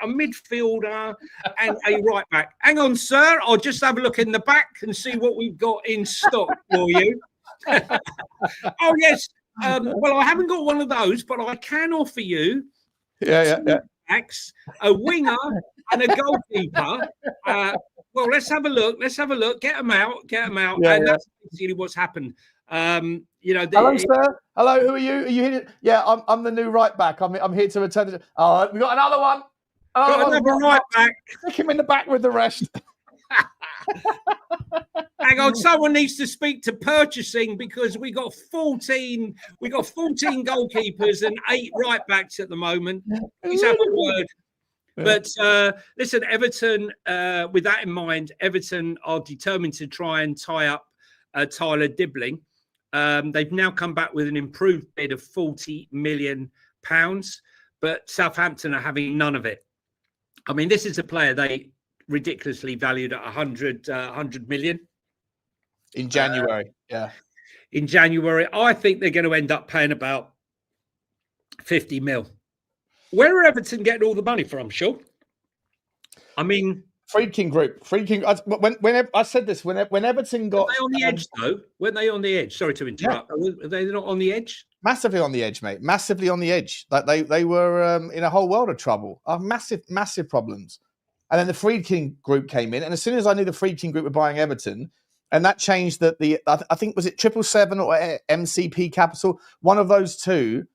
midfielder and a right back." Hang on, sir, I'll just have a look in the back and see what we've got in stock for you. Oh yes, well, I haven't got one of those, but I can offer you two backs, a winger, and a goalkeeper. Well, let's have a look. Get them out. And that's basically what's happened. You know, hello, sir. Hello, who are you? Are you here? Yeah, I'm the new right back. I'm here to return. We got another one. Got another right back. Stick him in the back with the rest. Hang on, someone needs to speak to purchasing because we got 14 goalkeepers and 8 right backs at the moment. Please have a word. But listen, Everton, with that in mind, Everton are determined to try and tie up Tyler Dibbling. They've now come back with an improved bid of £40 million, but Southampton are having none of it. I mean, this is a player they ridiculously valued at 100 million. In January, In January. I think they're going to end up paying about 50 mil. Where are Everton getting all the money from, Sean? I mean... Friedkin Group. When I said this, when Everton got... Were they on the edge, though? Weren't they on the edge? Sorry to interrupt. Yeah. Are they not on the edge? Massively on the edge, mate. Massively on the edge. Like they were in a whole world of trouble. Massive problems. And then the Friedkin Group came in. And as soon as I knew the Friedkin Group were buying Everton, and that changed that I think, was it 777 or MCP Capital? One of those two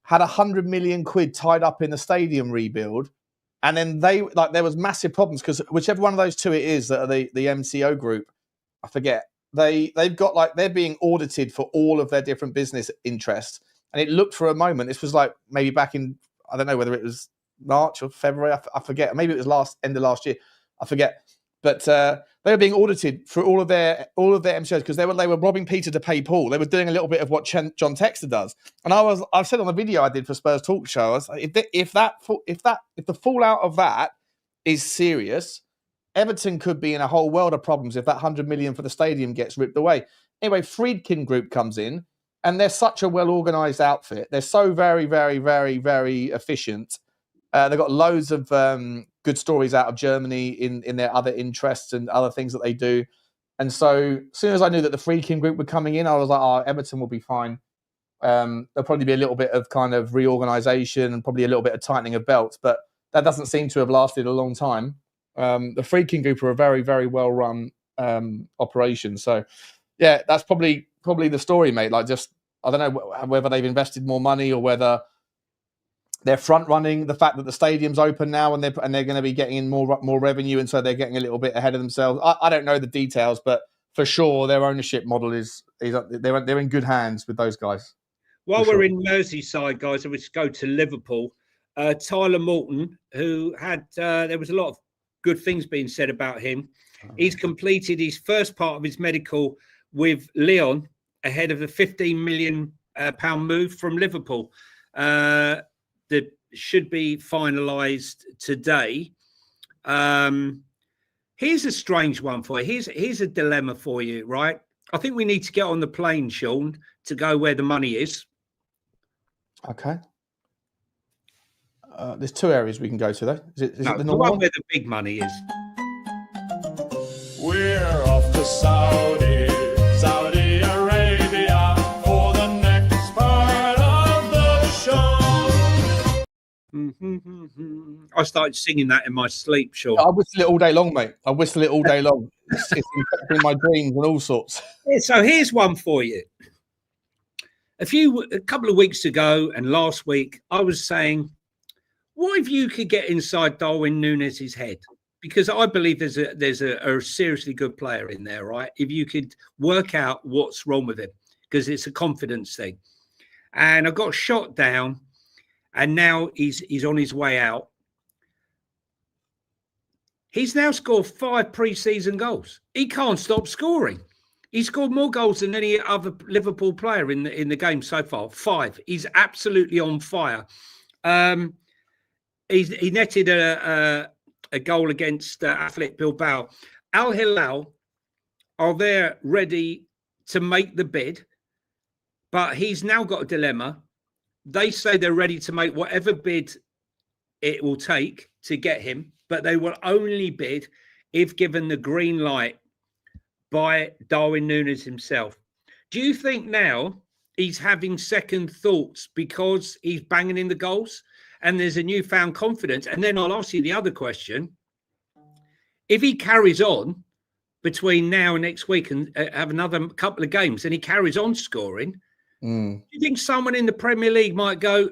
had 100 million quid tied up in the stadium rebuild. And then there was massive problems because whichever one of those two it is that are the MCO group, I forget, they've got they're being audited for all of their different business interests. And it looked for a moment, this was maybe back in, I don't know whether it was March or February, I forget. Maybe it was end of last year, I forget. But they were being audited for all of their MCOs because they were robbing Peter to pay Paul. They were doing a little bit of what John Textor does. And I said on the video I did for Spurs Talk Show, I was like, if the fallout of that is serious, Everton could be in a whole world of problems if that 100 million for the stadium gets ripped away. Anyway, Friedkin Group comes in, and they're such a well-organised outfit. They're so very, very, very, very efficient. They've got loads of good stories out of Germany in their other interests and other things that they do. And so as soon as I knew that the Friedkin Group were coming in, I was like, oh, Everton will be fine. There'll probably be a little bit of kind of reorganisation and probably a little bit of tightening of belts, but that doesn't seem to have lasted a long time. The Friedkin Group are a very, very well-run operation. So, yeah, that's probably the story, mate. I don't know whether they've invested more money or whether they're front running the fact that the stadium's open now and they're going to be getting in more revenue, and so they're getting a little bit ahead of themselves. I don't know the details, but for sure their ownership model is they're in good hands with those guys. While we're in Merseyside, guys, I would go to Liverpool. Tyler Morton, who had there was a lot of good things being said about him. He's completed his first part of his medical with Lyon ahead of the £15 million move from Liverpool. That should be finalised today. Here's a strange one for you. Here's a dilemma for you, right? I think we need to get on the plane, Sean, to go where the money is. Okay. There's two areas we can go to, though. Is it the normal one where the big money is? We're off to Saudi Arabia for the next part of the show. I started singing that in my sleep, Sean. I whistle it all day long, mate. I whistle it all day long. It's in my dreams and all sorts. Yeah, so here's one for you. A couple of weeks ago and last week, I was saying, what if you could get inside Darwin Núñez's head? Because I believe there's a seriously good player in there, right? If you could work out what's wrong with him, because it's a confidence thing. And I got shot down, and now he's on his way out. He's now scored 5 pre-season goals. He can't stop scoring. He scored more goals than any other Liverpool player in the game so far. 5. He's absolutely on fire. He netted a goal against Athletic Bilbao. Al Hilal are there ready to make the bid, but he's now got a dilemma. They say they're ready to make whatever bid it will take to get him, but they will only bid if given the green light by Darwin Núñez himself. Do you think now he's having second thoughts because he's banging in the goals and there's a newfound confidence? And then I'll ask you the other question. If he carries on between now and next week and have another couple of games and he carries on scoring, do you think someone in the Premier League might go,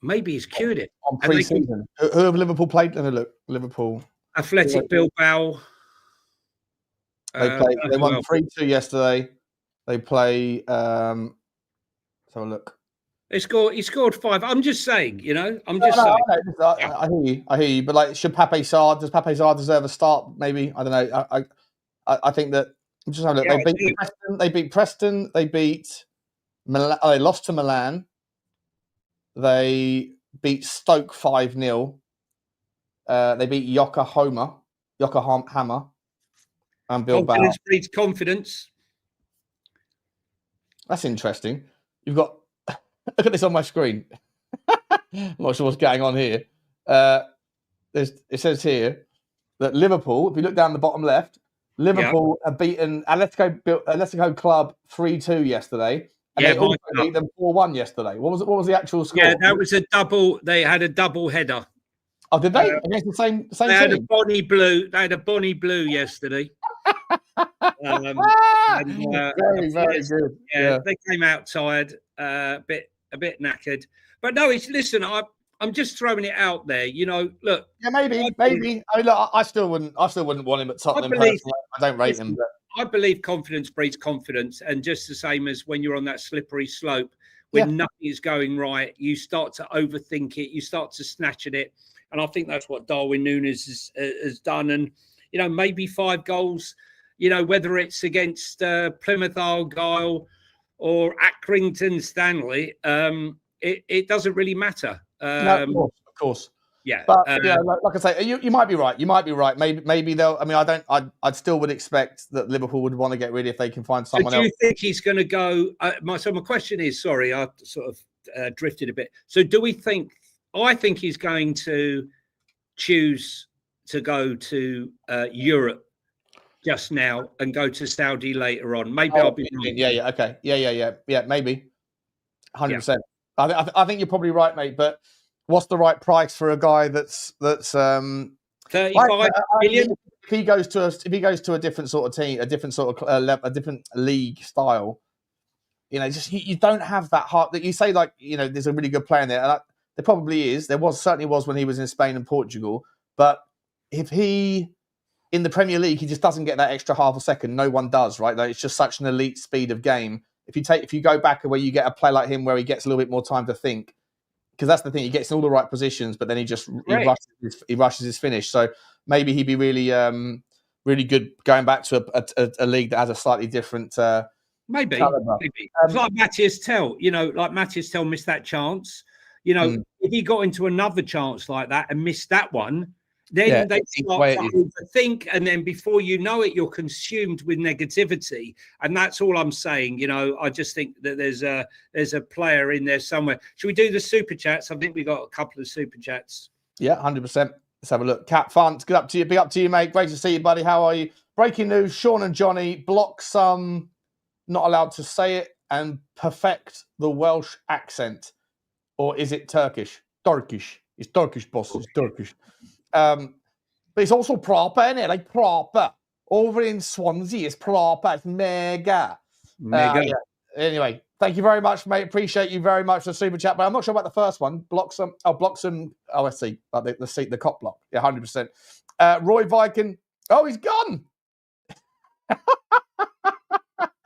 maybe he's cured it? On pre-season. Who have Liverpool played? Let me look. Liverpool. Athletic Bilbao. They won 3-2 yesterday. They play. Let's have a look. He scored 5. I'm just saying, you know. I'm just saying. I hear you. I hear you. But like, does Pape Sarr deserve a start? Maybe. I don't know. I think that. I'm just having a look. They beat Preston. They beat Milan. They lost to Milan. They beat Stoke 5-0. They beat Yokohama, and Bilbao. Confidence breeds confidence. That's interesting. You've got. Look at this on my screen. I'm not sure what's going on here. It says here that Liverpool, if you look down the bottom left, Liverpool have beaten Atletico Club 3-2 yesterday. And they also beat them 4-1 yesterday. What was the actual score? Yeah, that was a double. They had a double header. Oh, did they? Against the same they team? Had a Bonnie Blue. They had a Bonnie Blue yesterday. Very good. Yeah, they came out tired, a bit knackered. But no, listen. I'm just throwing it out there. You know, look. Yeah, maybe. I mean, look, I still wouldn't want him at Tottenham. I don't rate him. But... I believe confidence breeds confidence, and just the same as when you're on that slippery slope, when nothing is going right, you start to overthink it. You start to snatch at it, and I think that's what Darwin Núñez has done. And you know, maybe 5 goals. You know, whether it's against Plymouth Argyle or Accrington Stanley, it doesn't really matter. No, of course. Yeah, but like I say, you might be right. You might be right. Maybe they'll. I mean, I still would expect that Liverpool would want to get rid if they can find someone else. Do you think he's going to go? My question is, sorry, I sort of drifted a bit. So, do we think? I think he's going to choose to go to Europe just now and go to Saudi later on. Maybe I'll be wrong. Yeah. Okay. Yeah. Maybe 100%. I think you're probably right, mate. But what's the right price for a guy that's 35 million? If he goes to a different sort of team, a different sort of a different league style, you know, just you don't have that heart that you say. Like, you know, there's a really good player in there. And there probably is. There certainly was when he was in Spain and Portugal. But if he in the Premier League, he just doesn't get that extra half a second. No one does, right? Like, it's just such an elite speed of game. If you go back where you get a play like him where he gets a little bit more time to think, because that's the thing, he gets in all the right positions, but then he rushes his finish. So maybe he'd be really really good going back to a league that has a slightly different maybe. It's like Matthias Tell, you know, Matthias Tell missed that chance. You know, if he got into another chance like that and missed that one, then they start to overthink, and then before you know it, you're consumed with negativity. And that's all I'm saying. You know, I just think that there's a player in there somewhere. Should we do the super chats? I think we got a couple of super chats. Yeah, 100%. Let's have a look. Cat Funt, good up to you. Big up to you, mate. Great to see you, buddy. How are you? Breaking news: Sean and Jonny block some, not allowed to say it, and perfect the Welsh accent. Or is it Turkish? Turkish. It's Turkish, boss. It's Turkish. But it's also proper, isn't it? Like proper. Over in Swansea, it's proper. It's mega. Anyway, thank you very much, mate. Appreciate you very much for the super chat. But I'm not sure about the first one. Block some. Oh, I see. Like the cop block. Yeah, 100%. Roy Viking. Oh, he's gone.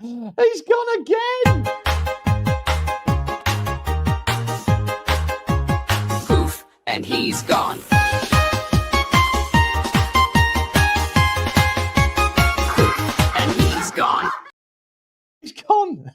He's gone again. Poof, and he's gone. He's gone.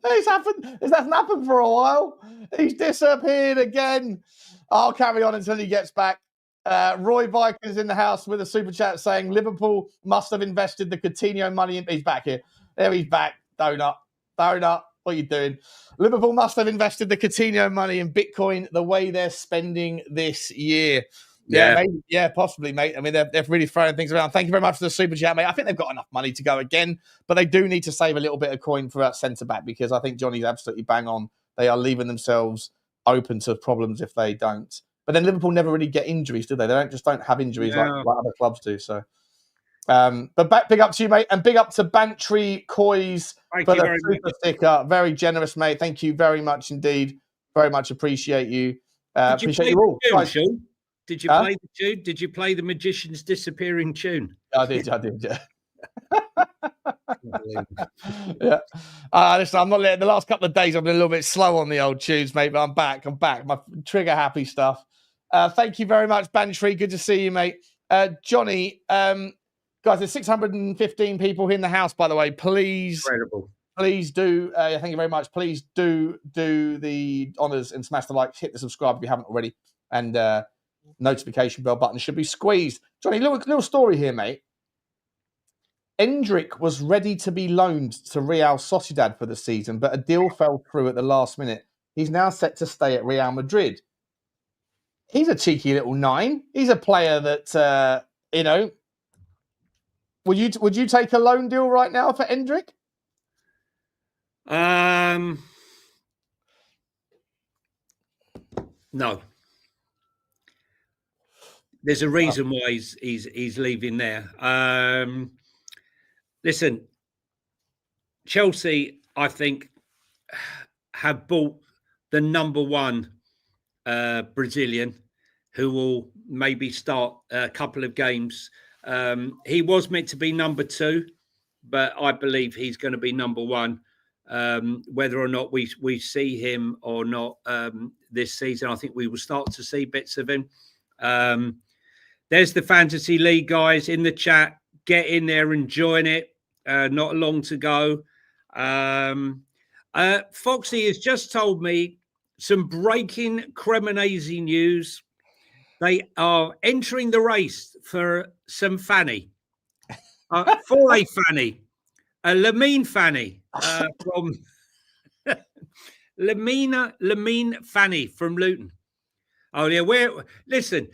It's happened. It hasn't happened for a while. He's disappeared again. I'll carry on until he gets back. Roy Vikers in the house with a super chat saying Liverpool must have invested the Coutinho money in. He's back here. There he's back. Donut. What are you doing? Liverpool must have invested the Coutinho money in Bitcoin the way they're spending this year. Yeah, maybe. Yeah, possibly, mate. I mean, they're really throwing things around. Thank you very much for the super chat, mate. I think they've got enough money to go again, but they do need to save a little bit of coin for that centre back because I think Johnny's absolutely bang on. They are leaving themselves open to problems if they don't. But then Liverpool never really get injuries, do they? They don't have injuries like other clubs do. So, but big up to you, mate, and big up to Bantry Coys for the super sticker. Very generous, mate. Thank you very much indeed. Very much appreciate you. Appreciate you all. Sean? Did you play the tune? Did you play the Magician's Disappearing tune? I did, yeah. Yeah. Listen, I'm not letting the last couple of days I've been a little bit slow on the old tunes, mate, but I'm back. My trigger happy stuff. Thank you very much, Bantry. Good to see you, mate. Johnny, guys, there's 615 people in the house, by the way. Please do. Thank you very much. Please do the honours and smash the like, hit the subscribe if you haven't already, and notification bell button should be squeezed. Johnny, little story here, mate. Endrick was ready to be loaned to Real Sociedad for the season, but a deal fell through at the last minute. He's now set to stay at Real Madrid. He's a cheeky little nine. He's a player that, would you take a loan deal right now for Endrick? No. There's a reason why he's leaving there. Listen, Chelsea, I think, have bought the number one Brazilian who will maybe start a couple of games. He was meant to be number two, but I believe he's going to be number one. Whether or not we see him or not this season, I think we will start to see bits of him. There's the Fantasy League guys in the chat. Get in there and join it. Not long to go. Foxy has just told me some breaking Cremonese news. They are entering the race for some fanny. For a fanny. A Lamine fanny from Lamine Fanny from Luton. Oh yeah, listen,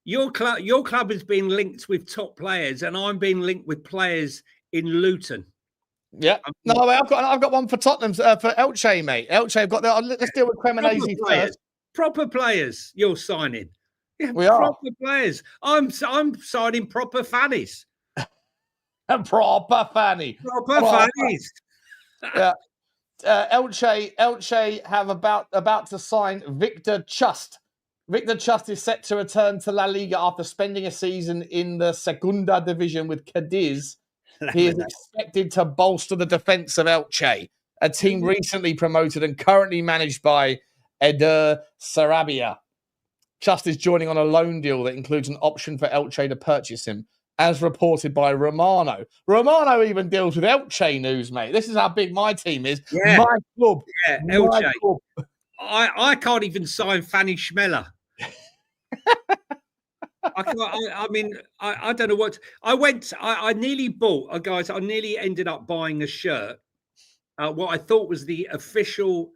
your club is being linked with top players, and I'm being linked with players in Luton. Yeah, no, I've got one for Tottenham for Elche, mate. Elche, I've got that. Let's deal with Cremonese first. Proper players, you're signing. Yeah, we are proper players. I'm signing proper fannies. Proper fannies. Yeah. Elche have about to sign Victor Chust. Victor Chust is set to return to La Liga after spending a season in the Segunda Division with Cadiz. He is expected to bolster the defence of Elche, a team recently promoted and currently managed by Eder Sarabia. Chust is joining on a loan deal that includes an option for Elche to purchase him, as reported by Romano. Romano even deals with Elche news, mate. This is how big my team is. Yeah. My club. Yeah, my Elche. club. I can't even sign Fanny Schmeller. I don't know what I nearly bought, guys. I nearly ended up buying a shirt. What I thought was the official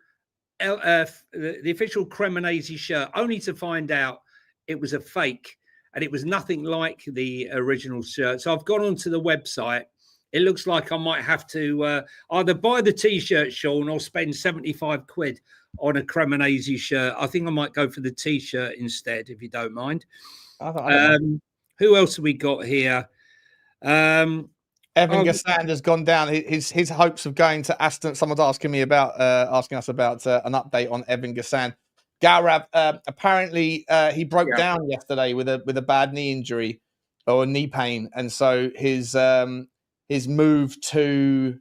Cremonese shirt, only to find out it was a fake and it was nothing like the original shirt. So I've gone onto the website. It looks like I might have to either buy the T-shirt, Sean, or spend 75 quid on a Cremonese shirt. I think I might go for the T-shirt instead, if you don't mind. Who else have we got here? Evan Gassand has gone down. His hopes of going to Aston. Someone's asking us about an update on Evan Gassand. Gaurav, apparently he broke down yesterday with a bad knee injury or knee pain, and so his move to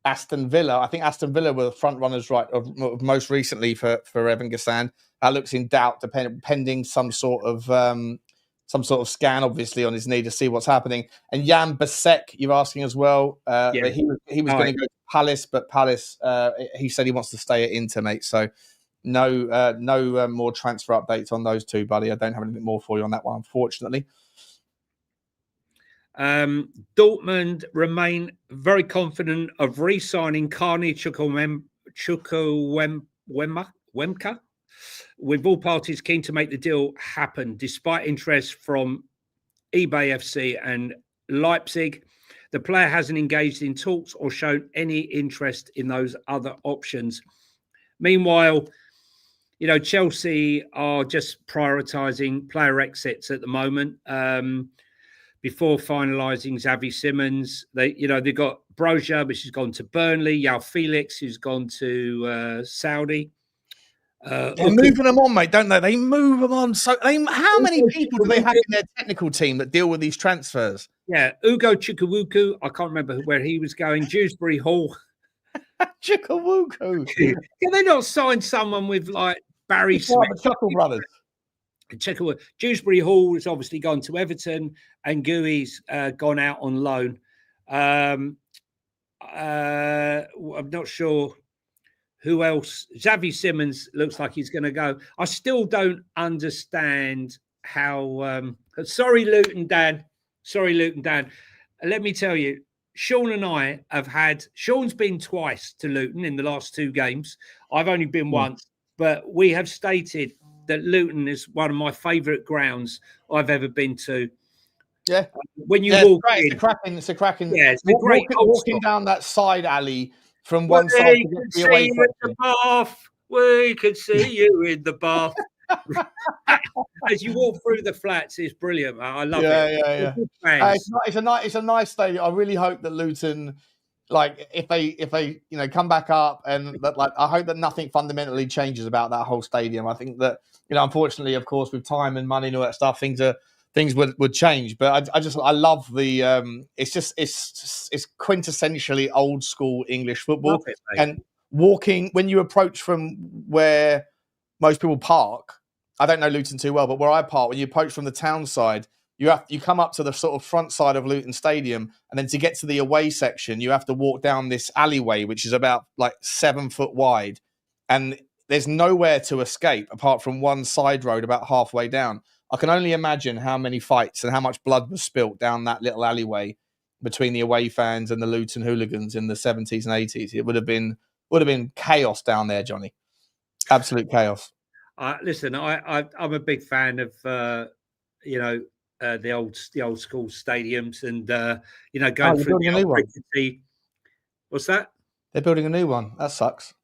Aston Villa. I think Aston Villa were the front runners, right, of most recently for Evan Gassand. That looks in doubt, pending some sort of scan, obviously, on his knee to see what's happening. And Jan Basek, you're asking as well. He was going to go to Palace, but Palace, he said he wants to stay at Inter, mate. So no more transfer updates on those two, buddy. I don't have anything more for you on that one, unfortunately. Dortmund remain very confident of re-signing Carney Chukwuemeka, with all parties keen to make the deal happen, despite interest from eBay FC and Leipzig. The player hasn't engaged in talks or shown any interest in those other options. Meanwhile, Chelsea are just prioritising player exits at the moment. Before finalising Xavi Simons, they've got Broja, which has gone to Burnley, Yao Felix, who's gone to Saudi. They're moving them on, mate, don't they? They move them on. So, how many people do they have in their technical team that deal with these transfers? Yeah, Ugo Chukwuemeka. I can't remember where he was going. Dewsbury Hall. Chukwuemeka. Can they not sign someone with like Barry Smith? The Chuckle brothers. Dewsbury Hall has obviously gone to Everton, and Guehi's gone out on loan. I'm not sure who else. Xavi Simons looks like he's going to go. I still don't understand how. Sorry, Luton Dan. Let me tell you, Sean and I have had. Sean's been twice to Luton in the last 2 games. I've only been once, but we have stated that Luton is one of my favourite grounds I've ever been to. Yeah. When you walk in, it's a cracking. Yeah, it's a great walking down that side alley from one side to get the away bath. We could see you in the bath. As you walk through the flats, it's brilliant. I love it. Yeah. It's a nice stadium. I really hope that Luton, like, if they come back up, and that, like, I hope that nothing fundamentally changes about that whole stadium. I think that, unfortunately, of course, with time and money and all that stuff, things would change. But I love the it's quintessentially old school English football. And walking, when you approach from where most people park, I don't know Luton too well, but where I park, when you approach from the town side, you come up to the sort of front side of Luton Stadium, and then to get to the away section, you have to walk down this alleyway, which is about like 7 foot wide, and there's nowhere to escape apart from one side road about halfway down. I can only imagine how many fights and how much blood was spilt down that little alleyway between the away fans and the Luton hooligans in the 70s and 80s. It would have been chaos down there, Johnny. Absolute chaos. Listen, I'm a big fan of the old school stadiums, and going through the old frequency. What's that? They're building a new one. That sucks.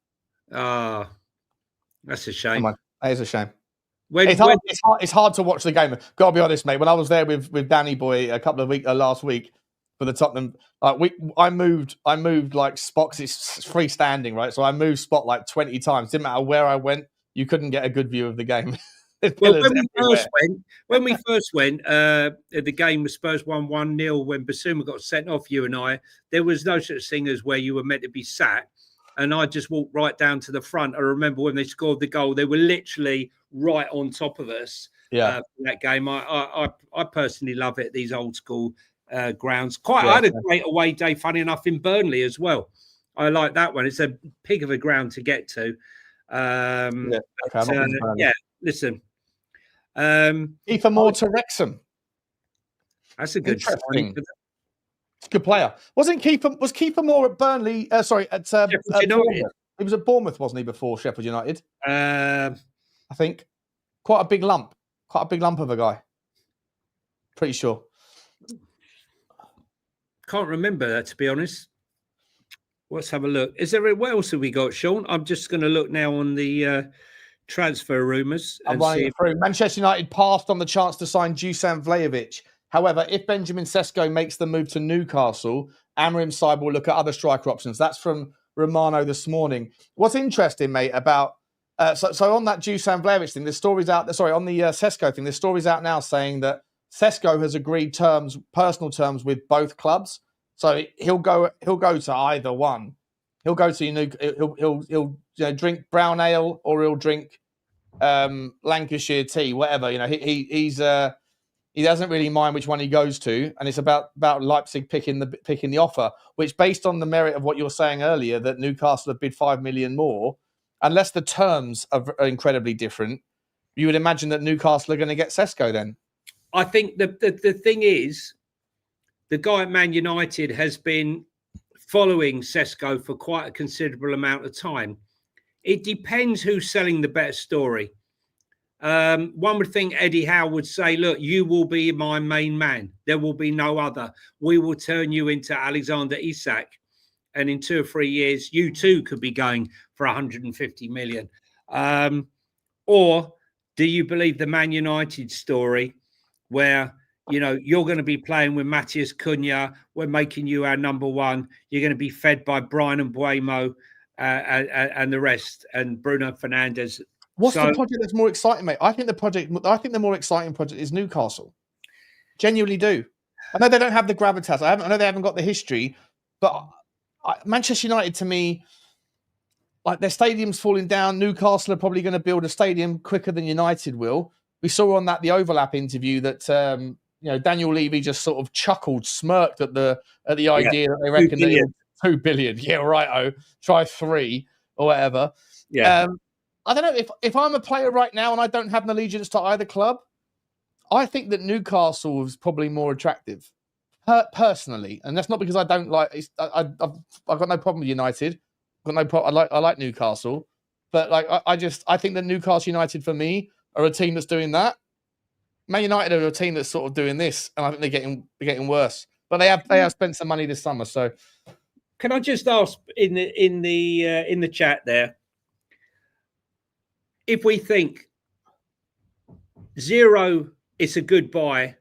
That's a shame. That is a shame. It's hard to watch the game. Gotta be honest, mate. When I was there with Danny Boy a couple of weeks last week for the Tottenham, I moved like spots. It's freestanding, right? So I moved spot like 20 times. Didn't matter where I went, you couldn't get a good view of the game. Well, when we first went, the game was Spurs 1-0 when Basuma got sent off. You and I, there was no such thing as where you were meant to be sat, and I just walked right down to the front. I remember when they scored the goal, they were literally right on top of us. Yeah, for that game. I personally love it. These old school grounds. I had a great away day, funny enough, in Burnley as well. I like that one. It's a pig of a ground to get to. Listen. Kiefer Moore to Wrexham. That's a good signing. It's a good player. Was Kiefer Moore at Burnley? At United. He was at Bournemouth, wasn't he, before Sheffield United? I think. Quite a big lump of a guy. Pretty sure. Can't remember that, to be honest. Let's have a look. What else have we got, Sean? I'm just going to look now on the transfer rumours. Manchester United passed on the chance to sign Dusan Vlahovic. However, if Benjamin Cesco makes the move to Newcastle, Amorim's side will look at other striker options. That's from Romano this morning. What's interesting, mate, about so on that Dusan Vlahovic thing, the story's out. Sorry, on the Cesco thing, the story's out now saying that Cesco has agreed personal terms with both clubs. So he'll go to either one. He'll go to he'll drink brown ale, or he'll drink Lancashire tea, whatever. He doesn't really mind which one he goes to, and it's about Leipzig picking the offer. Which, based on the merit of what you were saying earlier, that Newcastle have bid $5 million more, unless the terms are incredibly different, you would imagine that Newcastle are going to get Cesco then. I think the thing is, the guy at Man United has been following Cesco for quite a considerable amount of time. It depends who's selling the better story. One would think Eddie Howe would say, look, you will be my main man. There will be no other. We will turn you into Alexander Isak. And in 2 or 3 years, you too could be going for 150 million. Or do you believe the Man United story where, you know, you're going to be playing with Matheus Cunha, we're making you our number one, you're going to be fed by Brian and Buemo and the rest, and Bruno Fernandes. What's the project that's more exciting, mate? I think the more exciting project is Newcastle. Genuinely do. I know they don't have the gravitas. I know they haven't got the history, but Manchester United, to me, like, their stadium's falling down. Newcastle are probably going to build a stadium quicker than United will. We saw on the overlap interview that Daniel Levy just sort of chuckled, smirked at the idea that they reckon that 2 billion. Yeah, right. Try 3 or whatever. Yeah. I don't know if I'm a player right now and I don't have an allegiance to either club. I think that Newcastle is probably more attractive, personally, and that's not because I don't like. I've got no problem with United. I've got no problem. I like Newcastle, but like I think that Newcastle United for me are a team that's doing that. Man United are a team that's sort of doing this, and I think they're getting worse. But they have spent some money this summer. So, can I just ask in the chat there, if we think 0, it's a good buy,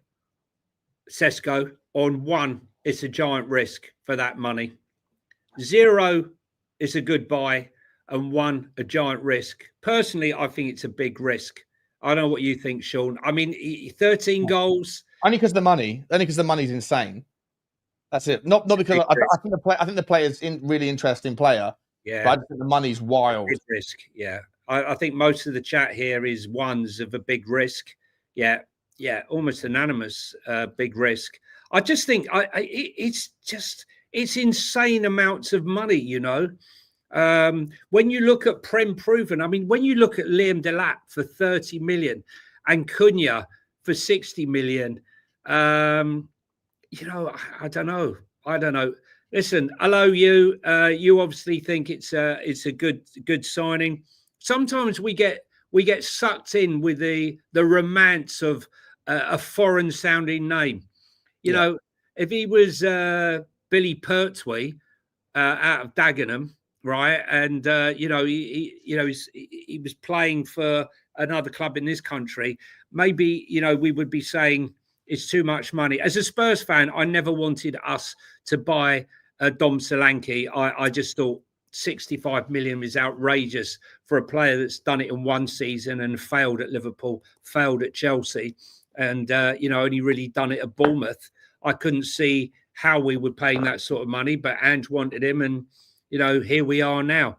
Cesco, on 1, it's a giant risk for that money. 0 is a good buy, and 1, a giant risk. Personally, I think it's a big risk. I don't know what you think, Sean. I mean, 13 goals. Only because the money. Only because the money's insane. That's it. Not because I think the player's really interesting player. Yeah, but I think the money's wild. Big risk. Yeah, I think most of the chat here is 1s of a big risk. Yeah, almost anonymous. Big risk. I just think it's insane amounts of money. You know. When you look at Prem Proven, I mean, when you look at Liam Delap for 30 million and Cunha for 60 million, you know, I don't know. Listen, hello, you. You obviously think it's a good signing. Sometimes we get sucked in with the romance of a foreign sounding name. You know, if he was Billy Pertwee out of Dagenham. Right, and he was playing for another club in this country. Maybe we would be saying it's too much money. As a Spurs fan, I never wanted us to buy Dom Solanke. I just thought 65 million is outrageous for a player that's done it in 1 season and failed at Liverpool, failed at Chelsea, and only really done it at Bournemouth. I couldn't see how we were paying that sort of money, but Ange wanted him, and here we are now.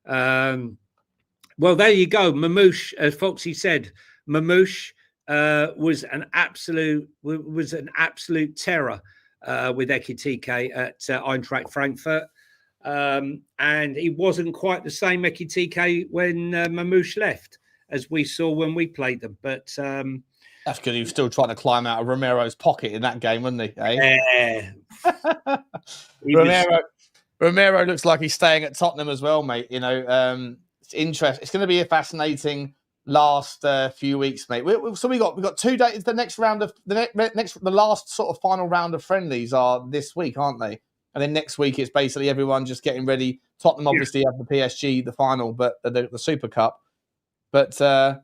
Well, there you go. Mamouche, as Foxy said, Mamouche was an absolute terror with Ekitike at Eintracht Frankfurt. And he wasn't quite the same Ekitike when Mamouche left, as we saw when we played them. But that's because he was still trying to climb out of Romero's pocket in that game, wasn't he? Eh? Romero looks like he's staying at Tottenham as well, mate. It's interesting. It's going to be a fascinating last few weeks, mate. So we got 2 days. The next round of the last sort of final round of friendlies are this week, aren't they? And then next week it's basically everyone just getting ready. Tottenham obviously have the PSG, the final, but the Super Cup. But the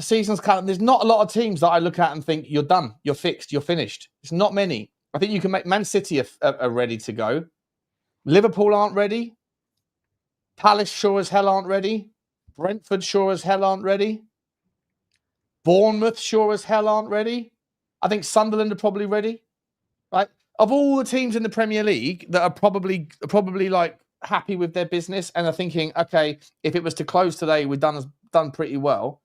season's kind of, there's not a lot of teams that I look at and think you're done, you're fixed, you're finished. It's not many. I think you can make Man City are ready to go. Liverpool aren't ready. Palace sure as hell aren't ready. Brentford sure as hell aren't ready. Bournemouth sure as hell aren't ready. I think Sunderland are probably ready. Right? Of all the teams in the Premier League that are probably like happy with their business and are thinking, okay, if it was to close today, we've done pretty well,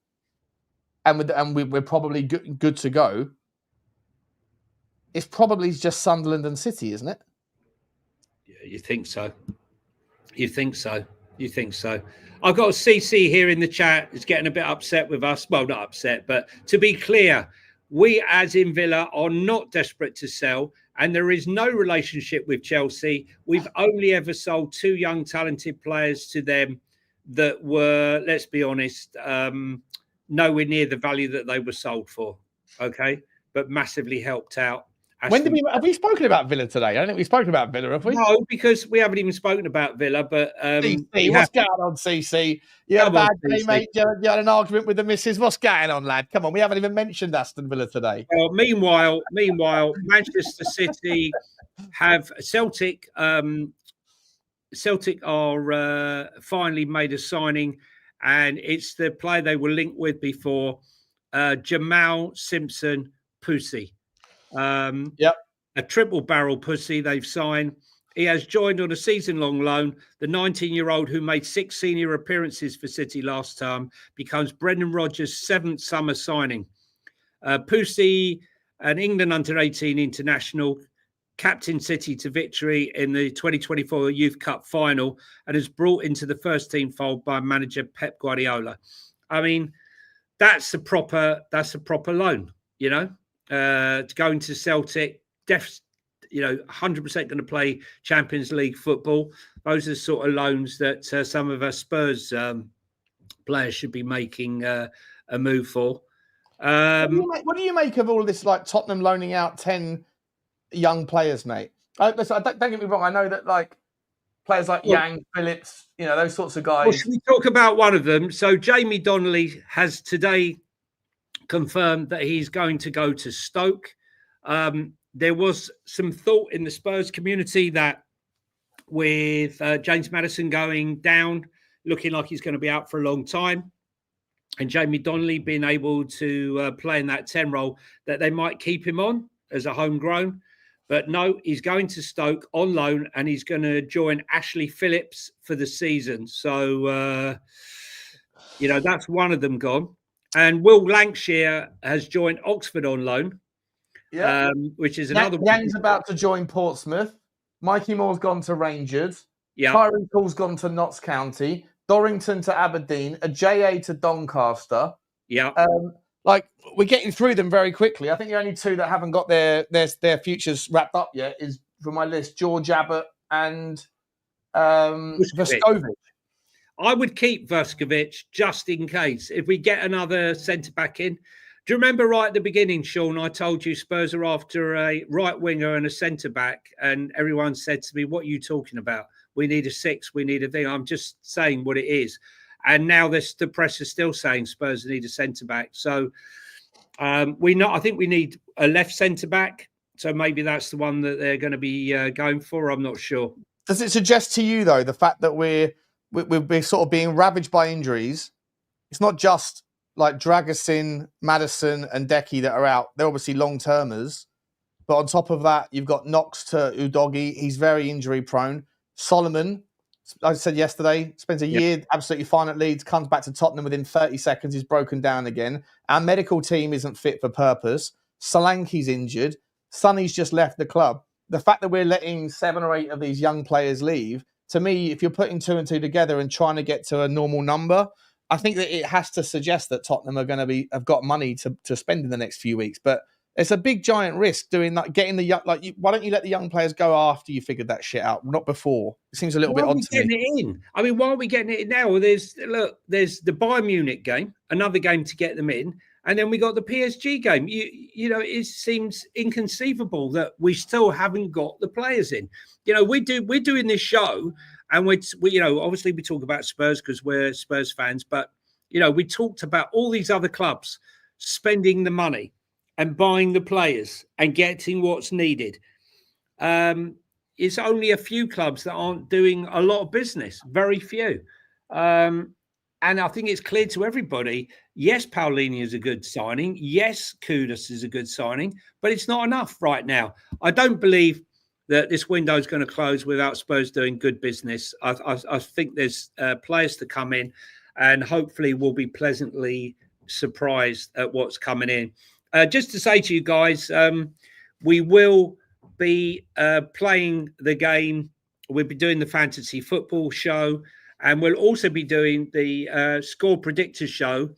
and we're probably good to go. It's probably just Sunderland and City, isn't it? Yeah, you think so? You think so? You think so? I've got a CC here in the chat. Is getting a bit upset with us. Well, not upset, but to be clear, we as in Villa are not desperate to sell, and there is no relationship with Chelsea. We've only ever sold 2 young, talented players to them that were, let's be honest, nowhere near the value that they were sold for. Okay, but massively helped out. When did have we spoken about Villa today? I don't think we've spoken about Villa, have we? No, because we haven't even spoken about Villa. But CC, what's going on, CC? You had a bad day, mate. You had an argument with the missus. What's going on, lad? Come on, we haven't even mentioned Aston Villa today. Well, meanwhile, Manchester City have Celtic. Celtic are finally made a signing, and it's the player they were linked with before, Jamal Simpson Pussy. A triple barrel pussy they've signed. He has joined on a season-long loan. The 19-year-old who made 6 senior appearances for City last term becomes Brendan Rodgers' 7th summer signing. Pussy, an England under-18 international, captained City to victory in the 2024 Youth Cup final and is brought into the first team fold by manager Pep Guardiola. I mean, that's a proper loan, you know. To go into Celtic, 100% going to play Champions League football. Those are the sort of loans that some of our Spurs players should be making a move for. What do you make of all of this, like Tottenham loaning out 10 young players, mate? Listen, don't get me wrong. I know that like players like Yang, Phillips, you know, those sorts of guys. Well, should we talk about one of them? So Jamie Donnelly has today confirmed that he's going to go to Stoke. There was some thought in the Spurs community that with James Maddison going down, looking like he's going to be out for a long time, and Jamie Donnelly being able to play in that 10 role, that they might keep him on as a homegrown. But no, he's going to Stoke on loan, and he's going to join Ashley Phillips for the season. So, that's one of them gone. And Will Lancashire has joined Oxford on loan, which is another one. Yang's about to join Portsmouth. Mikey Moore's gone to Rangers. Yeah. Tyrone Call's gone to Notts County. Dorrington to Aberdeen. A JA to Doncaster. Yeah. We're getting through them very quickly. I think the only 2 that haven't got their futures wrapped up yet is, from my list, George Abbott and Vescovic. I would keep Vescovic just in case if we get another centre-back in. Do you remember right at the beginning, Sean, I told you Spurs are after a right winger and a centre-back, and everyone said to me, what are you talking about? We need a 6, we need a thing. I'm just saying what it is. And now the press is still saying Spurs need a centre-back. So I think we need a left centre-back. So maybe that's the one that they're going to be going for. I'm not sure. Does it suggest to you, though, the fact that we're sort of being ravaged by injuries? It's not just like Dragusin, Maddison and Decky that are out. They're obviously long-termers. But on top of that, you've got Knox to Udogie. He's very injury-prone. Solomon, like I said yesterday, spends a year absolutely fine at Leeds, comes back to Tottenham within 30 seconds, he's broken down again. Our medical team isn't fit for purpose. Solanke's injured. Sonny's just left the club. The fact that we're letting 7 or 8 of these young players leave, to me, if you're putting 2 and 2 together and trying to get to a normal number, I think that it has to suggest that Tottenham are going to have got money to spend in the next few weeks. But it's a big giant risk doing that, getting the young. Why don't you let the young players go after you figured that shit out, not before? It seems a little bit odd to me. It in? I mean, why are we getting it in now? Well, there's the Bayern Munich game, another game to get them in, and then we got the PSG game. It seems inconceivable that we still haven't got the players in. We're doing this show, and we obviously we talk about Spurs because we're Spurs fans, but we talked about all these other clubs spending the money and buying the players and getting what's needed. It's only a few clubs that aren't doing a lot of business, very few. And I think it's clear to everybody, yes, Paulinho is a good signing. Yes, Kudus is a good signing, but it's not enough right now. I don't believe that this window is going to close without Spurs doing good business. I think there's players to come in, and hopefully we'll be pleasantly surprised at what's coming in. Just to say to you guys, we will be playing the game. We'll be doing the fantasy football show, And we'll also be doing the score predictor show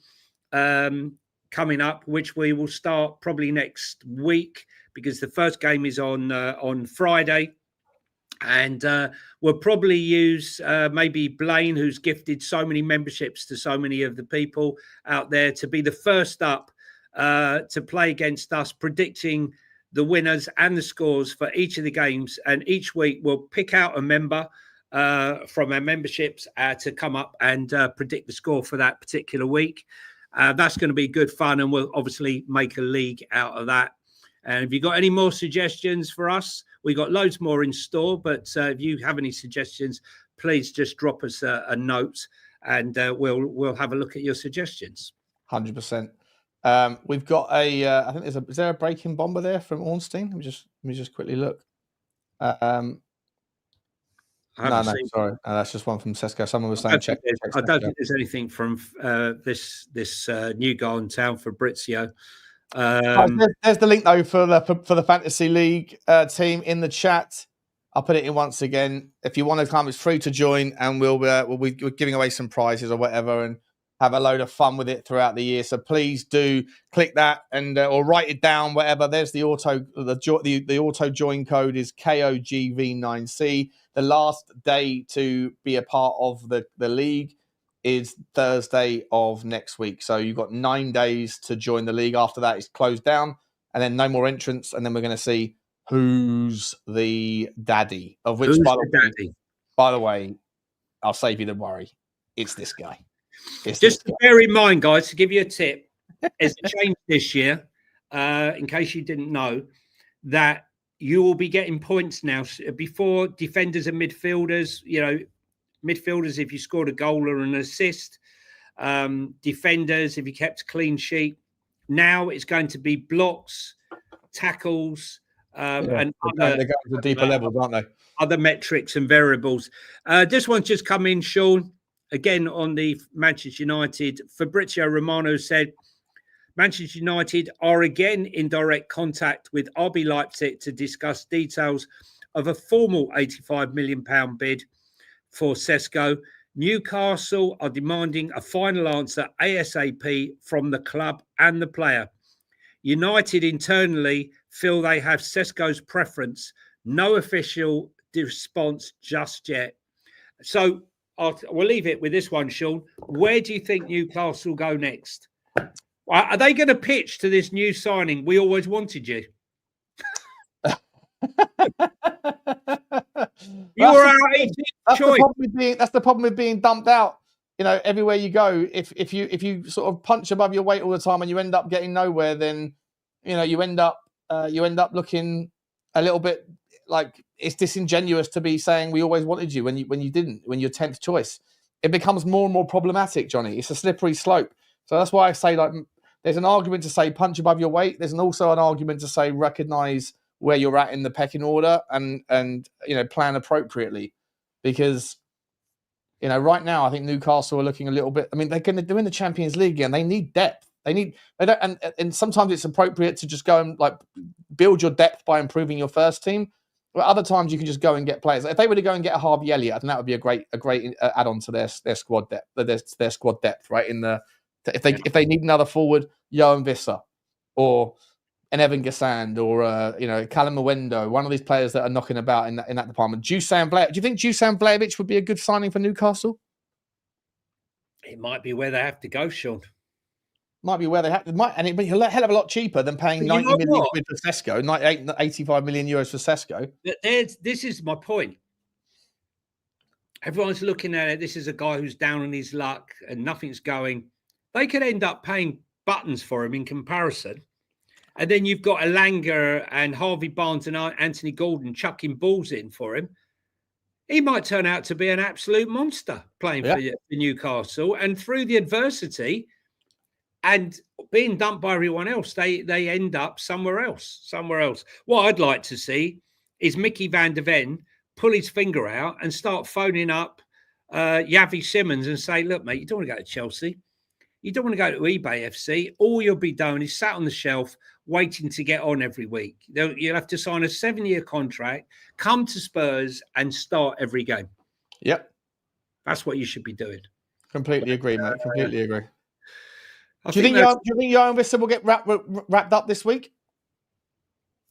coming up, which we will start probably next week, because the first game is on Friday. And we'll probably use maybe Blaine, who's gifted so many memberships to so many of the people out there, to be the first up to play against us, predicting the winners and the scores for each of the games. And each week we'll pick out a member from our memberships to come up and predict the score for that particular week. That's going to be good fun, and we'll obviously make a league out of that. And if you've got any more suggestions for us, we got loads more in store. But if you have any suggestions, please just drop us a note, and we'll have a look at your suggestions. 100%. We've got I think is there a breaking bomber there from Ornstein? Let me just quickly look. No, sorry, that's just one from Cesco. Someone was saying I don't think there's anything from this new guy in town, Fabrizio. There's the link though for the Fantasy League team in the chat. I'll put it in once again. If you want to come, it's free to join, and we're giving away some prizes or whatever, and have a load of fun with it throughout the year. So please do click that and or write it down, whatever. There's the auto join code is KOGV9C. The last day to be a part of the league is Thursday of next week. So you've got 9 days to join the league. After that, it's closed down, and then no more entrants. And then we're going to see who's the daddy. Of which, by the way, I'll save you the worry. It's this guy. Just to bear in mind, guys, to give you a tip, there's a change this year, in case you didn't know, that you will be getting points now. Before, defenders and midfielders, midfielders if you scored a goal or an assist, defenders if you kept a clean sheet. Now it's going to be blocks, tackles, and they're going to deeper levels, aren't they? Other metrics and variables. This one's just come in, Sean. Again, on the Manchester United, Fabrizio Romano said, Manchester United are again in direct contact with RB Leipzig to discuss details of a formal £85 million bid for Cesco. Newcastle are demanding a final answer ASAP from the club and the player. United internally feel they have Cesco's preference. No official response just yet. So we'll leave it with this one, Sean. Where do you think Newcastle go next? Are they going to pitch to this new signing? We always wanted you. You're our 18th choice. That's the problem with being dumped out. Everywhere you go, if you sort of punch above your weight all the time and you end up getting nowhere, then you end up looking a little bit like it's disingenuous to be saying we always wanted you when you didn't, when you're 10th choice. It becomes more and more problematic, Johnny. It's a slippery slope. So that's why I say, like, there's an argument to say punch above your weight. There's also an argument to say recognise where you're at in the pecking order and plan appropriately, because right now I think Newcastle are looking a little bit. I mean, they're going to do in the Champions League and they need depth. And sometimes it's appropriate to just go and like build your depth by improving your first team. But other times you can just go and get players. If they were to go and get a Harvey Elliott, I think that would be a great add-on to their squad depth. Their squad depth, right? If they need another forward, Johan Visser or an Evan Gassand or Callum Mwendo, one of these players that are knocking about in that department. Dusan Vlahovic. Do you think Dusan Vlahovic would be a good signing for Newcastle? It might be where they have to go, Sean. Might be where they have to. And it'd be a hell of a lot cheaper than paying 90 million quid for Cesco, 85 million euros for Cesco. This is my point. Everyone's looking at it. This is a guy who's down on his luck and nothing's going. They could end up paying buttons for him in comparison. And then you've got Elanga and Harvey Barnes and Anthony Gordon chucking balls in for him. He might turn out to be an absolute monster playing for Newcastle. And through the adversity and being dumped by everyone else, they end up somewhere else. What I'd like to see is Mickey van der Ven pull his finger out and start phoning up Yavi Simmons and say, look, mate, you don't want to go to Chelsea. You don't want to go to eBay FC. All you'll be doing is sat on the shelf waiting to get on every week. You'll have to sign a 7-year contract, come to Spurs and start every game. Yep. That's what you should be doing. Completely agree, mate. Completely agree. Do you think Johan Wissa will get wrapped up this week?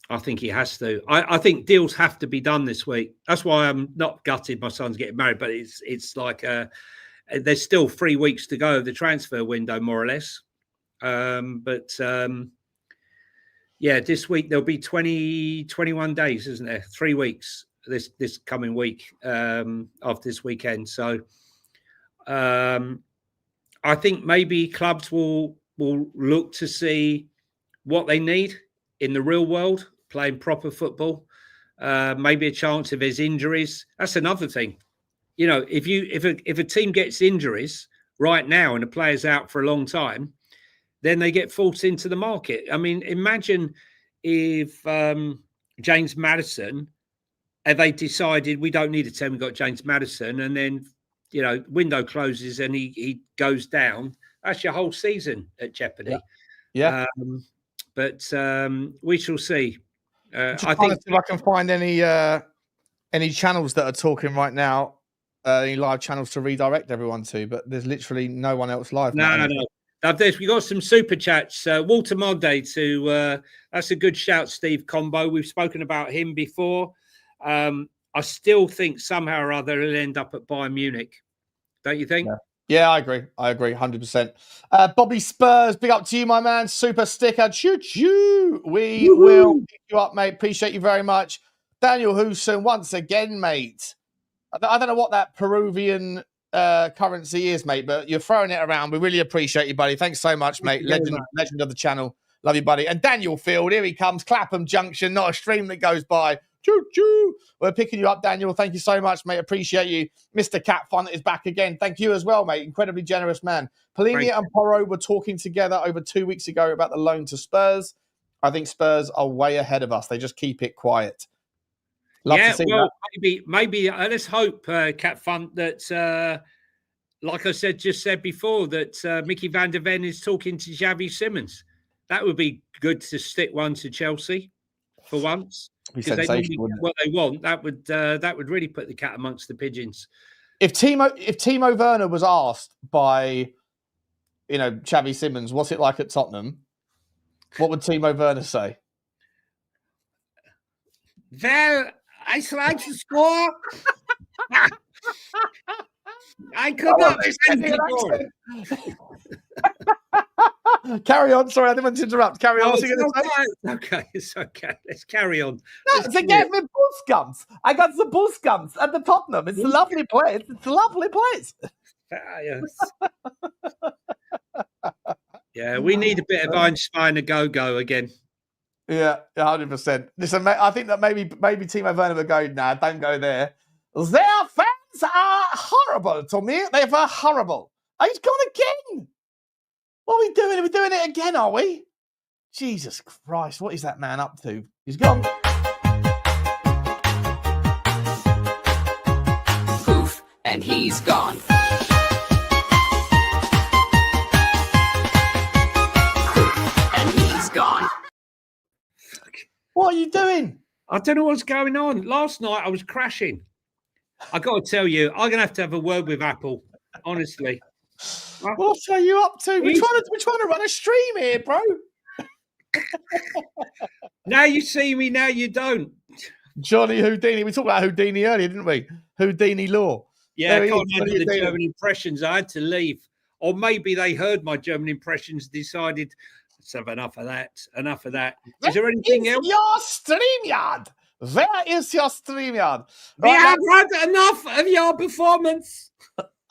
I think he has to. I think deals have to be done this week. That's why I'm not gutted my son's getting married, but it's like there's still 3 weeks to go of the transfer window, more or less. Yeah, this week there'll be 21 days, isn't there? 3 weeks this coming week after this weekend. So I think maybe clubs will look to see what they need in the real world, playing proper football. Maybe a chance if there's injuries. That's another thing. You know, if a team gets injuries right now and a player's out for a long time, then they get forced into the market. I mean, imagine if James Maddison, if they decided we don't need a 10, we've got James Maddison, and then, you know, window closes and he goes down. That's your whole season at jeopardy. Yeah. But we shall see. I think if I can find any channels that are talking right now, any live channels to redirect everyone to, but there's literally no one else live. No. We got some super chats. Walter Monday that's a good shout, Steve Combo. We've spoken about him before. I still think somehow or other he'll end up at Bayern Munich. Don't you think? Yeah, I agree. 100%. Bobby Spurs, big up to you, my man. Super sticker. Choo-choo. We will pick you up, mate. Appreciate you very much. Daniel Hooson, once again, mate. I don't know what that Peruvian currency is, mate, but you're throwing it around. We really appreciate you, buddy. Thanks so much, mate. Legend of the channel. Love you, buddy. And Daniel Field, here he comes. Clapham Junction, not a stream that goes by. Choo-choo. We're picking you up, Daniel. Thank you so much, mate. Appreciate you. Mr. Cat Fun is back again. Thank you as well, mate. Incredibly generous man. Polini and Porro were talking together over 2 weeks ago about the loan to Spurs. I think Spurs are way ahead of us. They just keep it quiet. Love to see that. Maybe let's hope, Cat Fun, that like I said before, that Mickey van der Ven is talking to Xavi Simons. That would be good to stick one to Chelsea for once. Because they normally get what they want. That would really put the cat amongst the pigeons. If Timo Werner was asked by, you know, Xavi Simons, what's it like at Tottenham? What would Timo Werner say? Well, I tried to score. I could not defend the Carry on. Sorry, I didn't want to interrupt. Carry on. It's okay. Let's carry on. No, they gave me Buscamps. I got the Buscamps at the Tottenham. It's a lovely place. It's a lovely place. Yeah, we need a bit of Einstein a go again. Yeah, 100%. Listen, mate, I think that maybe Timo Werner would go, nah, don't go there. Their fans are horrible to me. They are horrible. He's gone again. What are we doing? Are we doing it again, are we? Jesus Christ, what is that man up to? He's gone. Poof, and he's gone. Poof, and he's gone. What are you doing? I don't know what's going on. Last night I was crashing. I got to tell you, I'm going to have a word with Apple, honestly. What are you up to? We're trying to run a stream here, bro. Now you see me, now you don't. Johnny Houdini. We talked about Houdini earlier, didn't we? Houdini law. Yeah, I can't handle the German impressions. I had to leave. Or maybe they heard my German impressions, decided, let's have enough of that. Enough of that. Is there anything else? Your StreamYard. Where is your StreamYard? We have had enough of your performance.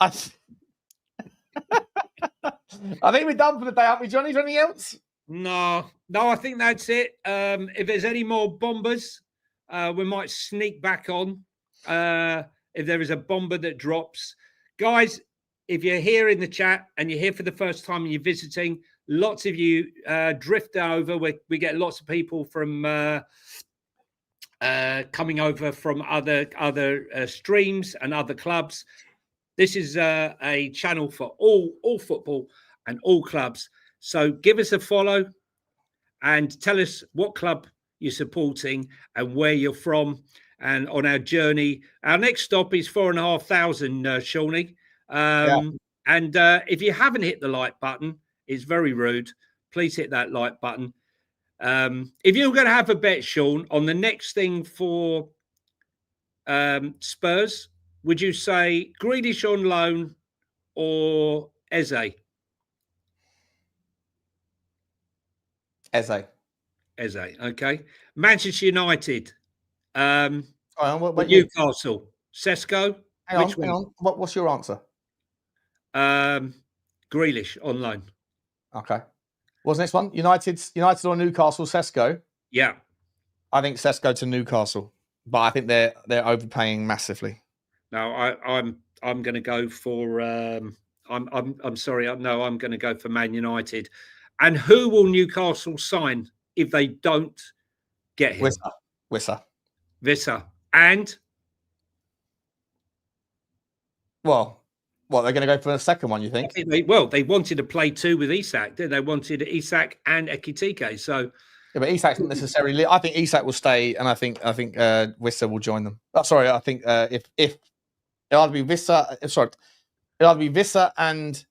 I think we're done for the day, aren't we, Johnny? Is there anything else? No, I think that's it. If there's any more bombers, we might sneak back on. If there is a bomber that drops. Guys, if you're here in the chat and you're here for the first time and you're visiting, lots of you drift over. We get lots of people from coming over from other streams and other clubs. This is a channel for all football and all clubs. So give us a follow and tell us what club you're supporting and where you're from. and on our journey. Our next stop is 4,500, Shawnee. And if you haven't hit the like button, it's very rude. Please hit that like button. If you're going to have a bet, Sean, on the next thing for Spurs, would you say Grealish on loan or Eze? Eze. Okay. Manchester United. Wait, Newcastle. Cesco. Hang on. What's your answer? Grealish on loan. Okay. What's the next one? United or Newcastle? Cesco. Yeah. I think Cesco to Newcastle, but I think they're overpaying massively. No, I'm going to go for. I'm sorry. No, I'm going to go for Man United. And who will Newcastle sign if they don't get him? Wissa. And? Well, they're going to go for a second one, you think? They wanted to play two with Isak, didn't they? Wanted Isak and Ekitike. So, yeah, but Isak's not necessarily. I think Isak will stay, and I think Wissa will join them. Oh, sorry, I think if it'll either be Wissa. Sorry, it'll either be Wissa and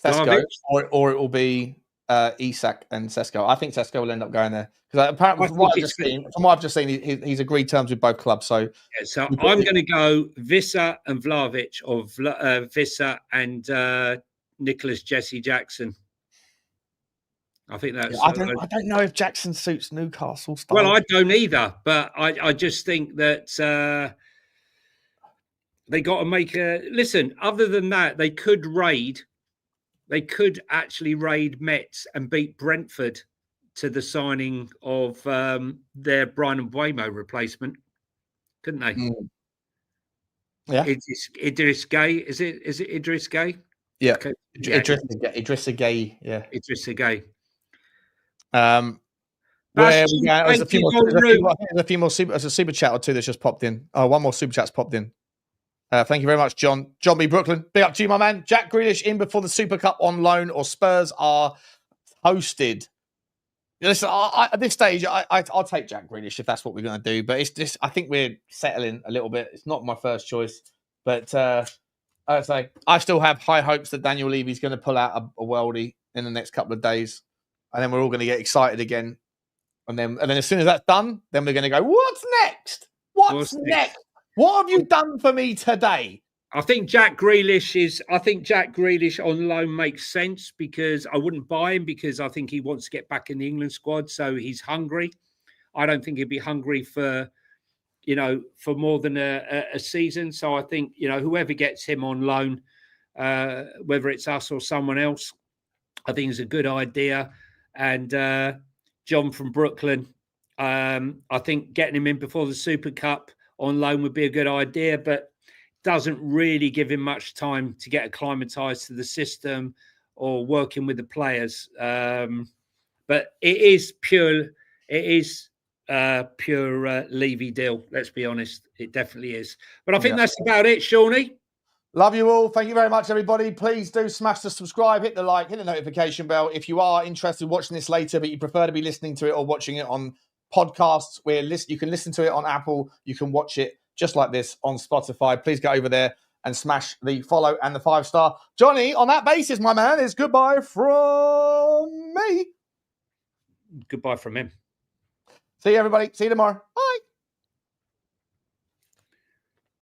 Cesco, or it will be Isak and Cesco. I think Cesco will end up going there because apparently, from what I've just seen, he's agreed terms with both clubs. So, yeah, so I'm going to go Wissa and Vlahovic, or Wissa and Nicholas Jesse Jackson. I think that's. I don't know if Jackson suits Newcastle style. Well, I don't either, but I just think that they got to make a listen. Other than that, they could actually raid Metz and beat Brentford to the signing of their Brian Mbeumo replacement, couldn't they? Yeah. Idris Guehi. Is it Idris Guehi? Yeah. Okay. Idris Guehi. Yeah. Idris Guehi. Where we go? There's a few more super chat or two that's just popped in. Oh, one more super chat's popped in. Thank you very much, John. John B. Brooklyn. Big up to you, my man. Jack Grealish in before the Super Cup on loan, or Spurs are hosted. Listen, at this stage, I'll take Jack Grealish if that's what we're going to do. But it's just, I think we're settling a little bit. It's not my first choice. But I'd say I still have high hopes that Daniel Levy's going to pull out a worldie in the next couple of days. And then we're all going to get excited again. And then as soon as that's done, then we're going to go, what's next? What's next? What have you done for me today? I think Jack Grealish on loan makes sense, because I wouldn't buy him because I think he wants to get back in the England squad. So he's hungry. I don't think he'd be hungry for more than a season. So I think, whoever gets him on loan, whether it's us or someone else, I think is a good idea. And John from Brooklyn, I think getting him in before the Super Cup on loan would be a good idea, but doesn't really give him much time to get acclimatized to the system or working with the players. But it is pure Levy deal. Let's be honest. It definitely is. But I think that's about it, Shawnee. Love you all. Thank you very much, everybody. Please do smash the subscribe, hit the like, hit the notification bell. If you are interested in watching this later, but you prefer to be listening to it or watching it on podcasts, you can listen to it on Apple. You can watch it just like this on Spotify. Please go over there and smash the follow and the 5-star. Johnny, on that basis, my man, is goodbye from me. Goodbye from him. See you, everybody. See you tomorrow. Bye.